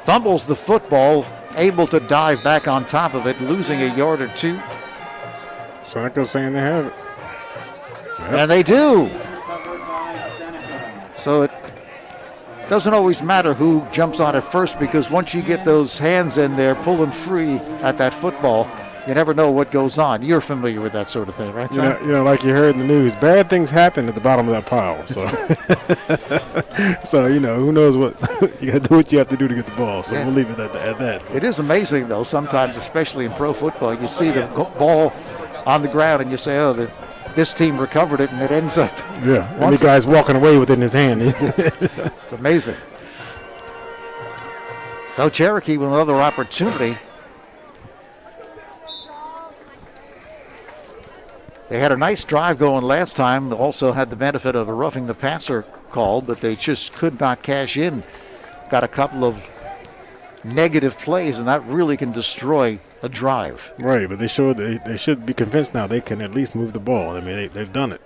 Fumbles the football, able to dive back on top of it, losing a yard or two. Seneca saying they have it. And they do. Covered by Seneca. So it doesn't always matter who jumps on it first, because once you get those hands in there pulling free at that football, you never know what goes on. You're familiar with that sort of thing, right, Sam? You know, like you heard in the news, bad things happen at the bottom of that pile. So, so who knows what you got to do what you have to do to get the ball. So Yeah. we'll leave it at that. It is amazing, though, sometimes, especially in pro football, you see the ball on the ground and you say, oh, this team recovered it, and it ends up. Yeah, and the guy's walking away with it in his hand. It's amazing. So Cherokee with another opportunity. They had a nice drive going last time. They also had the benefit of a roughing the passer call, but they just could not cash in. Got a couple of negative plays, and that really can destroy a drive. Right, but they should be convinced now they can at least move the ball. I mean, they've done it.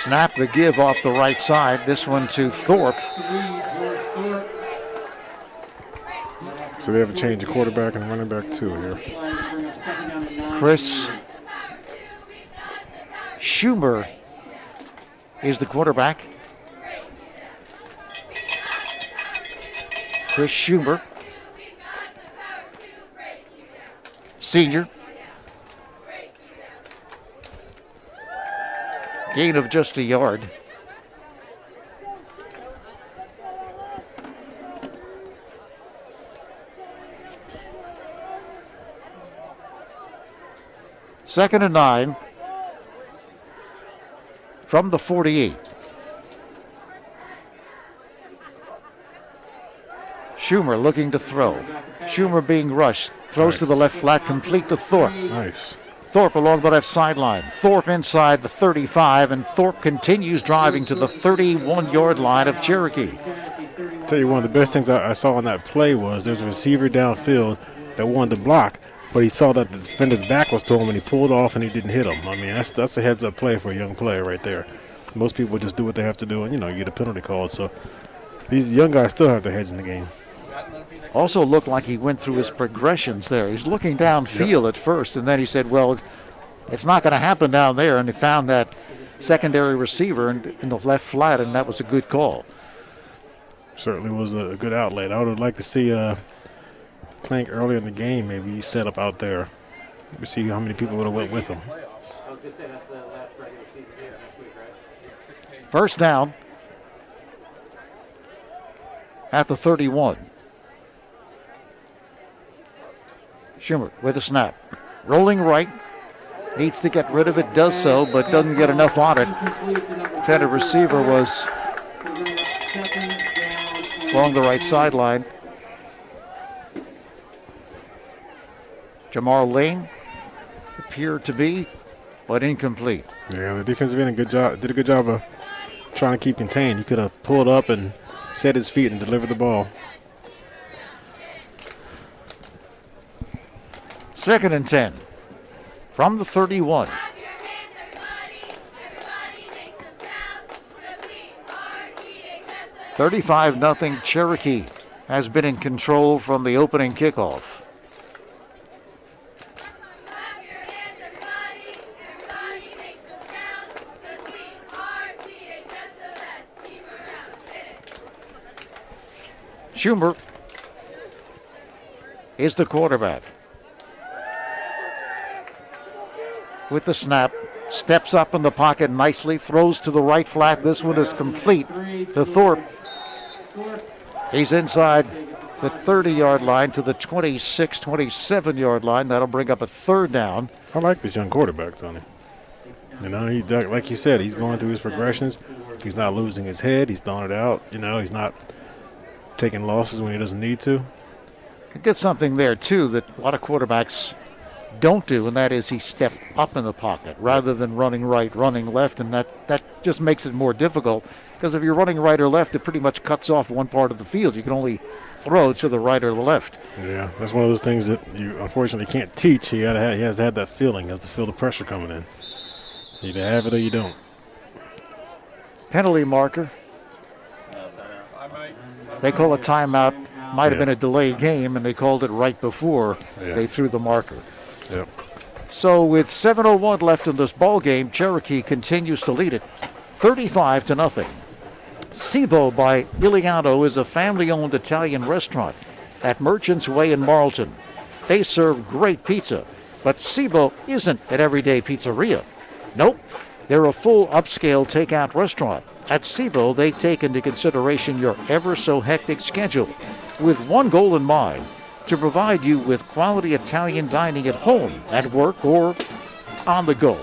Snap the give off the right side. This one to Thorpe. So they have to change the quarterback and running back too here. Chris Schumer is the quarterback. Chris Schumer, senior. Gain of just a yard. Second and 9 from the 48. Schumer looking to throw. Schumer being rushed. Throws to the left flat, complete to Thorpe. Nice. Thorpe along the left sideline. Thorpe inside the 35, and Thorpe continues driving to the 31-yard line of Cherokee. Tell you one of the best things I saw on that play was there's a receiver downfield that wanted to block, but he saw that the defender's back was to him, and he pulled off and he didn't hit him. I mean, that's a heads-up play for a young player right there. Most people just do what they have to do, and you get a penalty call. So These young guys still have their heads in the game. Also looked like he went through his progressions there. He's looking downfield at first, and then he said, well, it's not going to happen down there, and he found that secondary receiver in the left flat, and that was a good call. Certainly was a good outlet. I would have liked to see Clank earlier in the game. Maybe he set up out there. We see how many people would have went with him. I was going to say, that's the last regular season game next week, right? First down at the 31. Schumer with a snap. Rolling right. Needs to get rid of it, does so, but doesn't get enough on it. Intended receiver was along the right sideline. Jamar Lane appeared to be, but incomplete. Yeah, the defensive end did a good job of trying to keep contained. He could have pulled up and set his feet and delivered the ball. 2nd and 10 from the 31. $35-0 Cherokee has been in control from the opening kickoff. Schumer is the quarterback. With the snap, steps up in the pocket nicely, throws to the right flat. This one is complete to Thorpe. He's inside the 30-yard line to the 26, 27-yard line. That'll bring up a 3rd down. I like this young quarterback, Tony. You know, he, like you said, he's going through his progressions. He's not losing his head. He's throwing it out. You know, he's not taking losses when he doesn't need to. He did something there, too, that a lot of quarterbacks don't do, and that is he stepped up in the pocket rather than running right, running left, and that just makes it more difficult, because if you're running right or left, it pretty much cuts off one part of the field. You can only throw to the right or the left. Yeah, that's one of those things that you unfortunately can't teach. He has to have that feeling. He has to feel the pressure coming in. You either have it or you don't. Penalty marker. They call a timeout. Might have been a delayed game, and they called it right before they threw the marker. Yep. So with 7:01 left in this ball game, Cherokee continues to lead it 35-0. Cibo by Iliano is a family-owned Italian restaurant at Merchants Way in Marlton. They serve great pizza, but Cibo isn't an everyday pizzeria. Nope, they're a full upscale takeout restaurant. At Cibo, they take into consideration your ever-so-hectic schedule with one goal in mind: to provide you with quality Italian dining at home, at work, or on the go.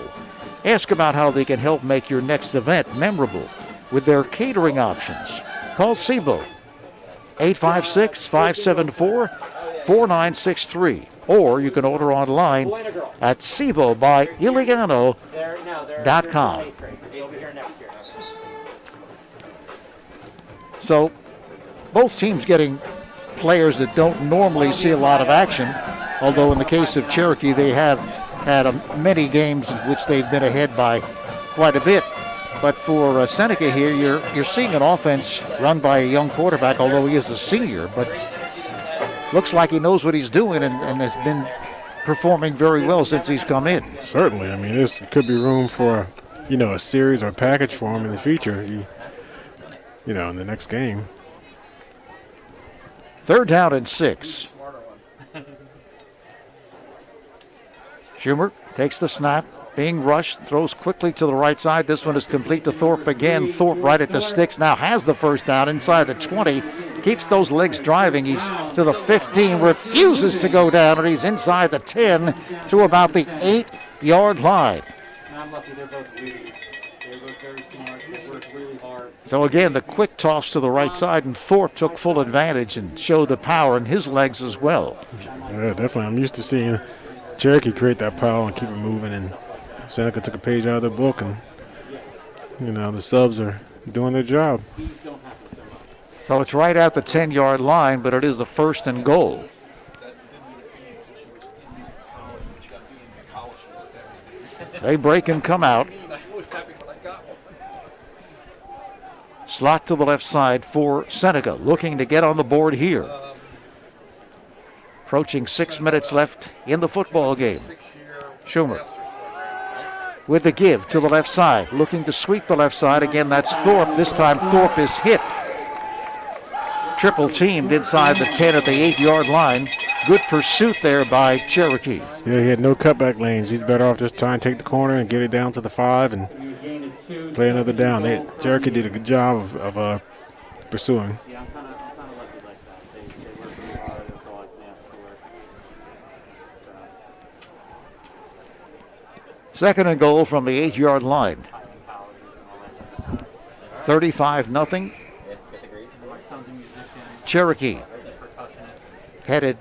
Ask about how they can help make your next event memorable with their catering options. Call Cibo, 856-574-4963, or you can order online at cibobyiliano.com. So, both teams getting players that don't normally see a lot of action, although in the case of Cherokee, they have had many games in which they've been ahead by quite a bit. But for Seneca here, you're seeing an offense run by a young quarterback, although he is a senior, but looks like he knows what he's doing and has been performing very well since he's come in. Certainly. I mean, there could be room for, a series or a package for him in the future, in the next game. 3rd down and 6. Schumer takes the snap, being rushed, throws quickly to the right side. This one is complete to Thorpe again. Thorpe right at the sticks, now has the 1st down inside the 20. Keeps those legs driving. He's to the 15, refuses to go down, and he's inside the 10 to about the 8-yard line. I'm lucky they're both really, they're both very smart. They work really hard. So again, the quick toss to the right side, and Thorpe took full advantage and showed the power in his legs as well. Yeah, definitely. I'm used to seeing Cherokee create that power and keep it moving, and Seneca took a page out of their book, and the subs are doing their job. So it's right at the 10-yard line, but it is a 1st and goal. They break and come out. Slot to the left side for Seneca, looking to get on the board here. Approaching 6 minutes left in the football game. Schumer with the give to the left side, looking to sweep the left side. Again, that's Thorpe. This time Thorpe is hit. Triple teamed inside the 10 at the 8-yard line. Good pursuit there by Cherokee. Yeah, he had no cutback lanes. He's better off just trying to take the corner and get it down to the 5 and play another down. Cherokee did a good job of pursuing. Yeah, I'm kind of lucky like that. They work really hard. That's all I can ask for. Second and goal from the 8-yard line. 35-0. Cherokee headed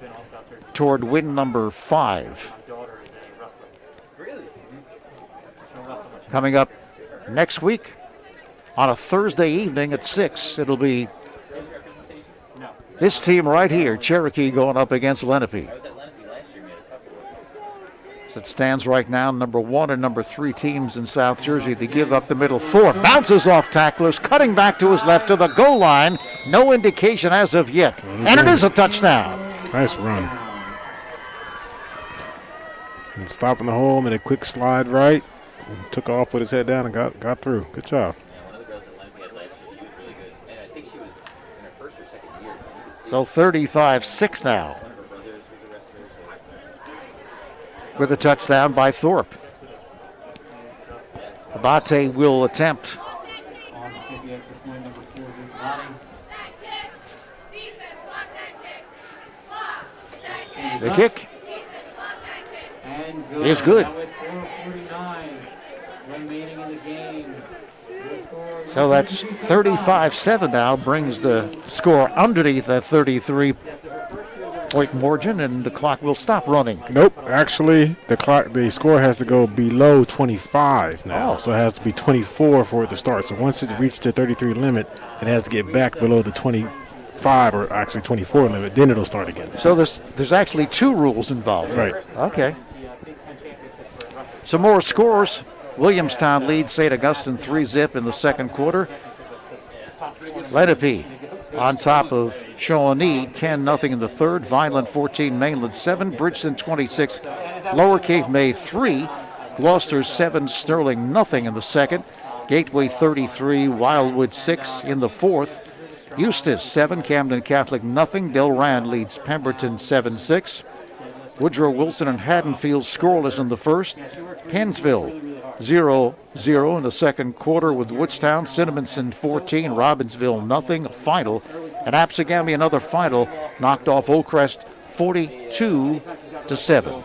toward win number 5. Coming up next week on a Thursday evening at 6. It'll be this team right here, Cherokee, going up against Lenape. As it stands right now, number 1 and number 3 teams in South Jersey. They give up the middle. Thorpe bounces off tacklers, cutting back to his left to the goal line. No indication as of yet. And it is a touchdown. Nice run. And stopping the hole, made a quick slide right. Took off, put his head down, and got through. Good job. So 35-6 now. With a touchdown by Thorpe. Abate will attempt. The kick is good. So that's 35-7 now, brings the score underneath that 33-point margin, and the clock will stop running. Nope, actually, the score has to go below 25 now, so it has to be 24 for it to start. So once it's reached the 33 limit, it has to get back below the 25 or actually 24 limit, then it'll start again. So there's actually 2 rules involved. Right. Okay. Some more scores. Williamstown leads St. Augustine 3-0 in the second quarter. Lenape on top of Shawnee 10-0 in the third. Vineland 14, Mainland 7, Bridgeton 26, Lower Cape May 3, Gloucester 7, Sterling 0 in the second. Gateway 33, Wildwood 6 in the fourth. Eustis 7, Camden Catholic 0. Delran leads Pemberton 7-6. Woodrow Wilson and Haddonfield scoreless in the first. Pennsville 0-0 in the second quarter with Woodstown. Cinnamonson 14, Robbinsville 0. Final. And Absegami another final, knocked off Oakcrest 42-7.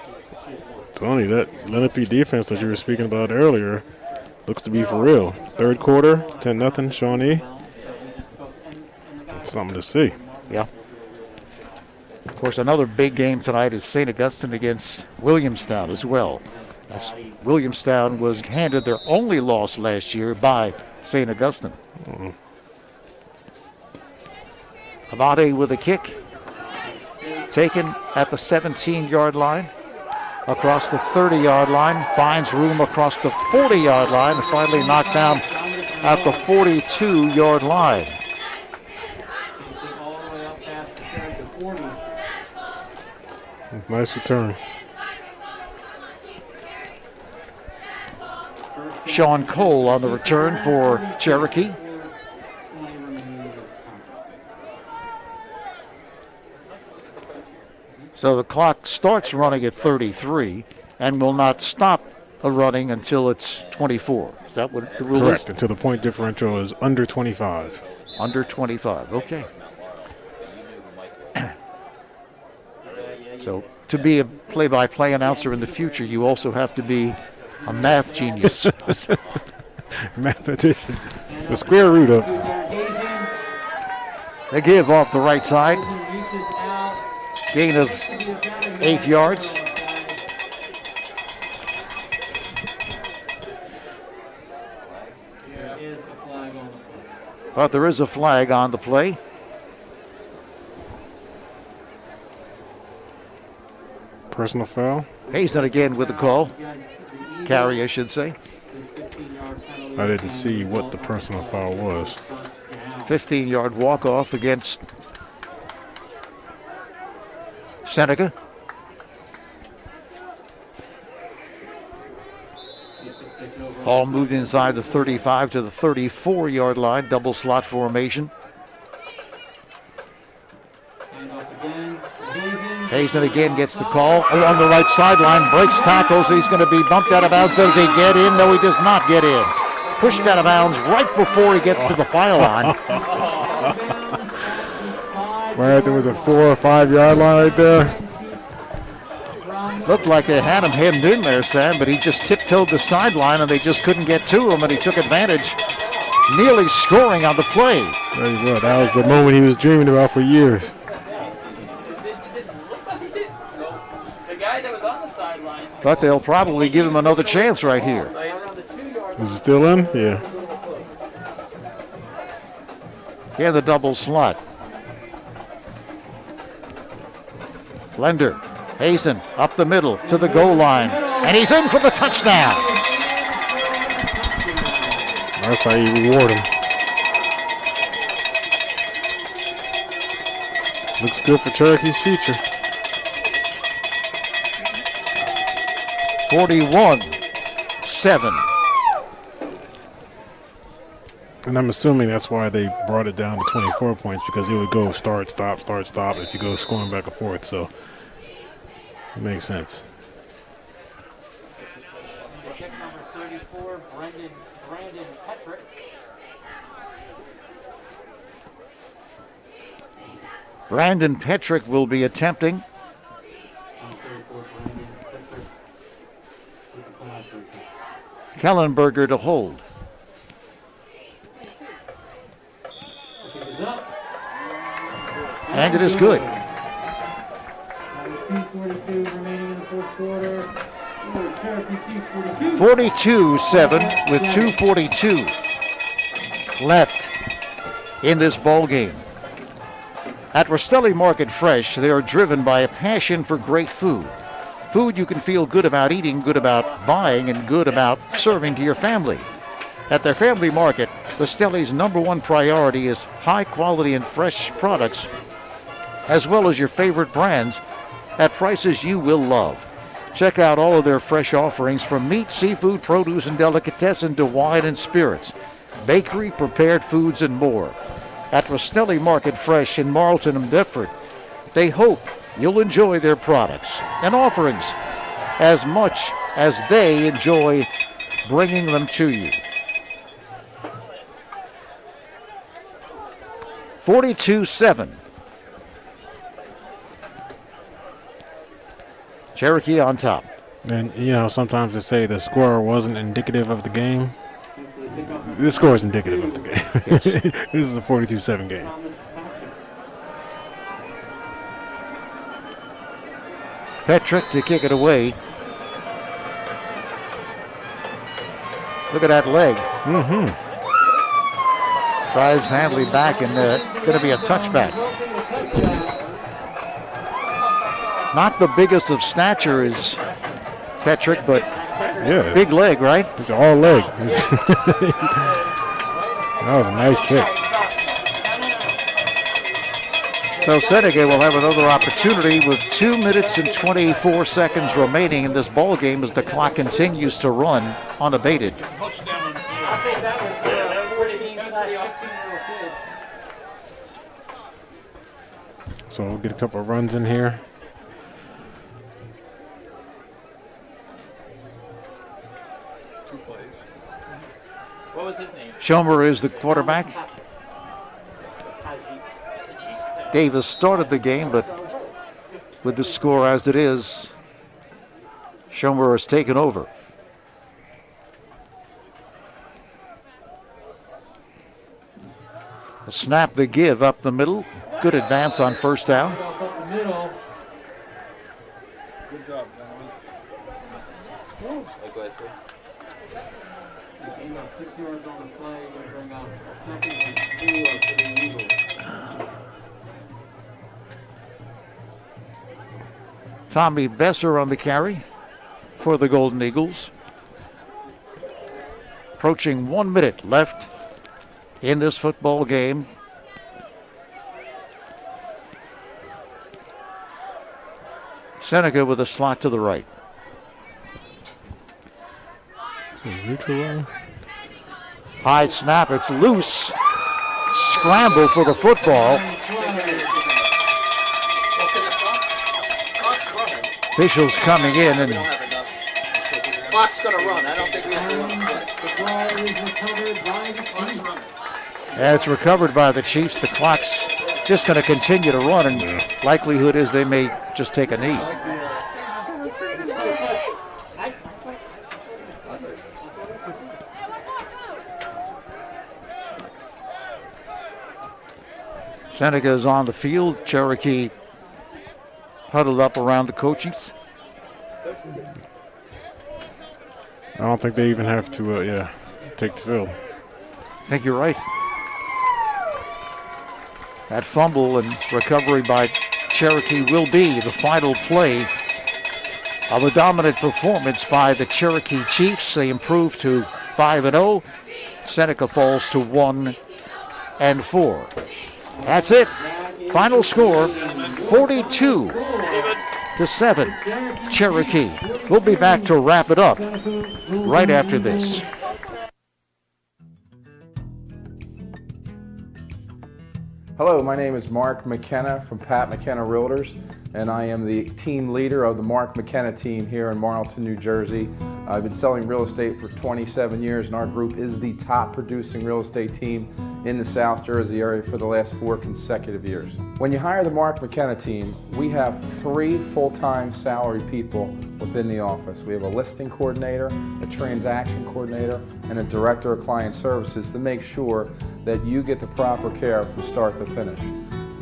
Tony, that Lenape defense that you were speaking about earlier looks to be for real. Third quarter, 10-0 Shawnee. Something to see. Yeah. Of course, another big game tonight is St. Augustine against Williamstown as well. As Williamstown was handed their only loss last year by St. Augustine. Abate with a kick. Taken at the 17-yard line. Across the 30-yard line. Finds room across the 40-yard line. And finally knocked down at the 42-yard line. Nice return. Sean Cole on the return for Cherokee. So the clock starts running at 33 and will not stop running until it's 24. Is that what the rule is? Correct, until the point differential is under 25. Under 25, okay. So to be a play-by-play announcer in the future, you also have to be a math genius. Mathematician. The square root of. They give off the right side. Gain of 8 yards. But there is a flag on the play. Personal foul. Hazen again with the call. Carry, I should say. I didn't see what the personal foul was. 15-yard walk-off against Seneca. Ball moved inside the 35 to the 34-yard line, double slot formation. Hazen again gets the call along the right sideline, breaks tackles. He's going to be bumped out of bounds. Does he get in? No, he does not get in. Pushed out of bounds right before he gets to the pylon. Right, there was a 4 or 5 yard line right there. Looked like they had him hemmed in there, Sam, but he just tiptoed the sideline and they just couldn't get to him, and he took advantage, nearly scoring on the play. There you go. That was the moment he was dreaming about for years. The guy that was on the sideline. But they'll probably give him another chance right here. Is it still in? Yeah. Yeah, the double slot. Blender. Hazen up the middle to the goal line. And he's in for the touchdown. That's how you reward him. Looks good for Cherokee's future. 41-7. And I'm assuming that's why they brought it down to 24 points, because it would go start, stop, start, stop if you go scoring back and forth. So it makes sense. Kick number 34, Brandon Petrick. Brandon Petrick will be attempting. Kellenberger to hold. And it is good. 2:42 remaining in the fourth quarter. Cherokee Chiefs 42-7 with 2:42 left in this ball game. At Rastelli Market Fresh, they are driven by a passion for great food. Food you can feel good about eating, good about buying, and good about serving to your family. At their family market, Rastelli's #1 priority is high quality and fresh products, as well as your favorite brands at prices you will love. Check out all of their fresh offerings, from meat, seafood, produce, and delicatessen to wine and spirits, bakery, prepared foods, and more. At Rastelli Market Fresh in Marlton and Bedford, they hope you'll enjoy their products and offerings as much as they enjoy bringing them to you. 42-7. Cherokee on top. And, you know, sometimes they say the score wasn't indicative of the game. This score is indicative of the game. This is a 42-7 game. Petrick to kick it away. Look at that leg. Drives Handley back, and going to be a touchback. Not the biggest of stature is Petrick, but Yeah. big leg, right? It's all leg. That was a nice kick. So Seneca will have another opportunity with 2 minutes and 24 seconds remaining in this ball game as the clock continues to run unabated. I think that was pretty inside the off-season kid. So we'll get a couple of runs in here. What was his name? Schomer is the quarterback. Davis started the game, but with the score as it is, Schomer has taken over. A snap, the give up the middle. Good advance on first down. Up the middle. Likewise, sir. You got 6 yards on the play. You're going to bring up a second and 4 for the Eagles. Tommy Besser on the carry for the Golden Eagles. Approaching 1 minute left in this football game. Seneca with a slot to the right. Neutral line. High snap, it's loose. Scramble for the football. Officials coming in and Clock's gonna run. I don't think we have to run. The ball is recovered by the Chiefs. it's recovered by the Chiefs. The clock's just going to continue to run, and likelihood is they may just take a knee. Seneca is on the field. Cherokee huddled up around the coaches. I don't think they even have to, take the field. I think you're right. That fumble and recovery by Cherokee will be the final play of a dominant performance by the Cherokee Chiefs. They improve to 5-0. Seneca falls to 1-4. That's it. Final score, 42-7. Cherokee. We'll be back to wrap it up right after this. Hello, my name is Mark McKenna from Pat McKenna Realtors, and I am the team leader of the Mark McKenna team here in Marlton, New Jersey. I've been selling real estate for 27 years, and our group is the top producing real estate team in the South Jersey area for the last 4 consecutive years. When you hire the Mark McKenna team, we have 3 full-time salary people within the office. We have a listing coordinator, a transaction coordinator, and a director of client services to make sure that you get the proper care from start to finish.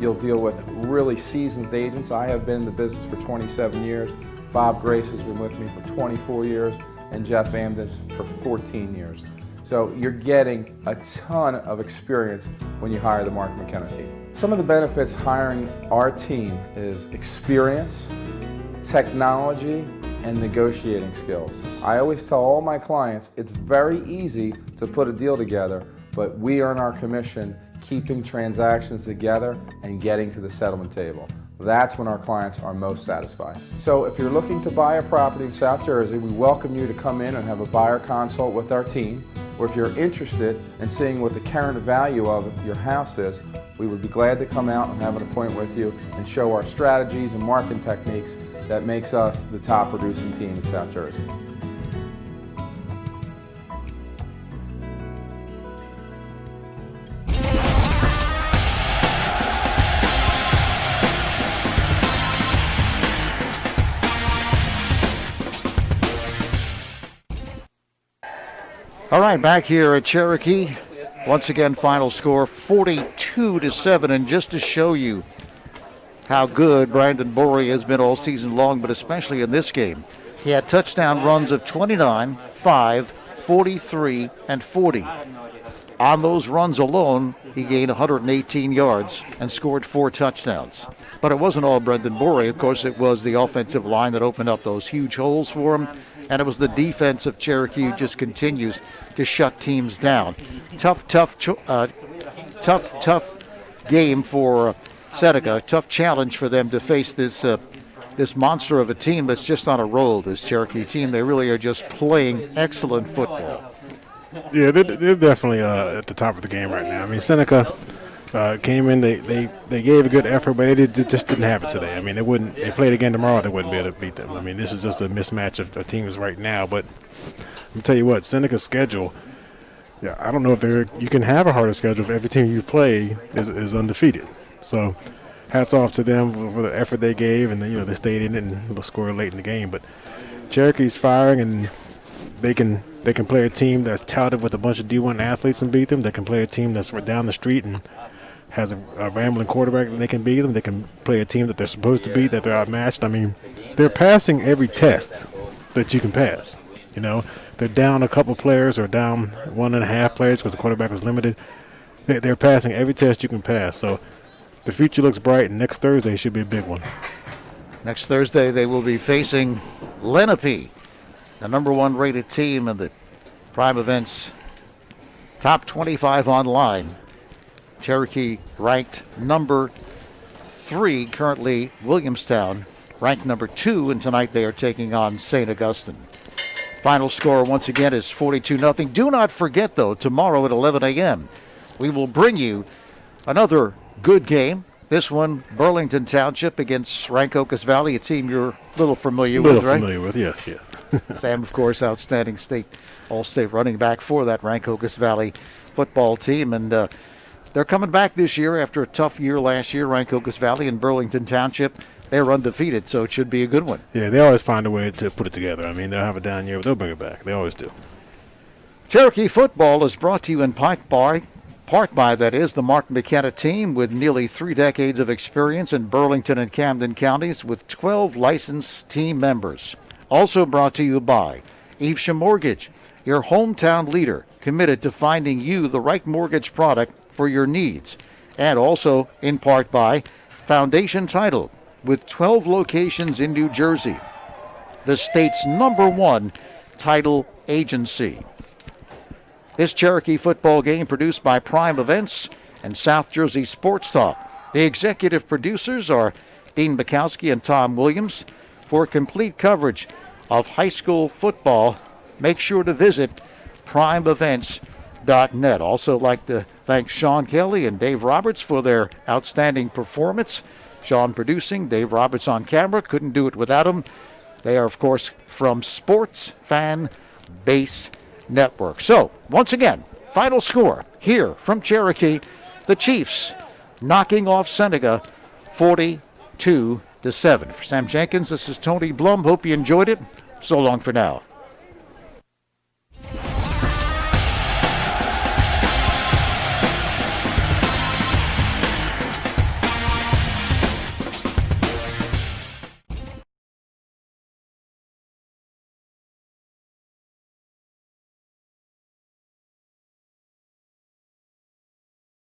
You'll deal with really seasoned agents. I have been in the business for 27 years. Bob Grace has been with me for 24 years, and Jeff Amden for 14 years. So you're getting a ton of experience when you hire the Mark McKenna team. Some of the benefits hiring our team is experience, technology, and negotiating skills. I always tell all my clients it's very easy to put a deal together, but we earn our commission keeping transactions together and getting to the settlement table. That's when our clients are most satisfied. So if you're looking to buy a property in South Jersey, we welcome you to come in and have a buyer consult with our team. Or if you're interested in seeing what the current value of your house is, we would be glad to come out and have an appointment with you and show our strategies and marketing techniques that makes us the top producing team in South Jersey. All right, back here at Cherokee. Once again, final score 42-7. And just to show you how good Brandon Borey has been all season long, but especially in this game, he had touchdown runs of 29, 5, 43, and 40. On those runs alone, he gained 118 yards and scored 4 touchdowns. But it wasn't all Brandon Borey. Of course, it was the offensive line that opened up those huge holes for him. And it was the defense of Cherokee who just continues to shut teams down. Tough game for Seneca. Tough challenge for them to face this monster of a team that's just on a roll, this Cherokee team. They really are just playing excellent football. Yeah, they're definitely at the top of the game right now. I mean, Seneca came in, they gave a good effort, but they just didn't have it today. I mean, they played again tomorrow, they wouldn't be able to beat them. I mean, this is just a mismatch of teams right now. But let me tell you what, Seneca's schedule, I don't know if you can have a harder schedule if every team you play is undefeated. So hats off to them for the effort they gave, and they stayed in it and scored late in the game. But Cherokee's firing, and they can play a team that's touted with a bunch of D1 athletes and beat them. They can play a team that's down the street and has a rambling quarterback and they can beat them. They can play a team that they're supposed to beat, that they're outmatched. I mean, they're passing every test that you can pass. They're down a couple players or down 1.5 players because the quarterback was limited. They're passing every test you can pass. So the future looks bright, and next Thursday should be a big one. Next Thursday, they will be facing Lenape, the number 1 rated team in the Prime Events top 25 online. Cherokee ranked number 3, currently Williamstown ranked number 2, and tonight they are taking on St. Augustine. Final score once again is 42-0. Do not forget, though, tomorrow at 11 a.m., we will bring you another good game. This one, Burlington Township against Rancocas Valley, a team you're a little familiar with, right? Familiar with, yes. Sam, of course, outstanding all-state running back for that Rancocas Valley football team. And they're coming back this year after a tough year last year. Rancocas Valley and Burlington Township, they're undefeated, so it should be a good one. Yeah, they always find a way to put it together. I mean, they'll have a down year, but they'll bring it back. They always do. Cherokee football is brought to you in part by the Mark McKenna team with nearly 3 decades of experience in Burlington and Camden counties with 12 licensed team members. Also brought to you by Evesham Mortgage, your hometown leader, committed to finding you the right mortgage product for your needs. And also in part by Foundation Title, with 12 locations in New Jersey, the state's #1 title agency. This Cherokee football game produced by Prime Events and South Jersey Sports Talk. The executive producers are Dean Bukowski and Tom Williams. For complete coverage of high school football, make sure to visit primeevents.net. Also like to thank Sean Kelly and Dave Roberts for their outstanding performance. Sean producing, Dave Roberts on camera. Couldn't do it without him. They are, of course, from Sports Fan Base Network. So, once again, final score here from Cherokee. The Chiefs knocking off Seneca 42-7. For Sam Jenkins, this is Tony Blum. Hope you enjoyed it. So long for now.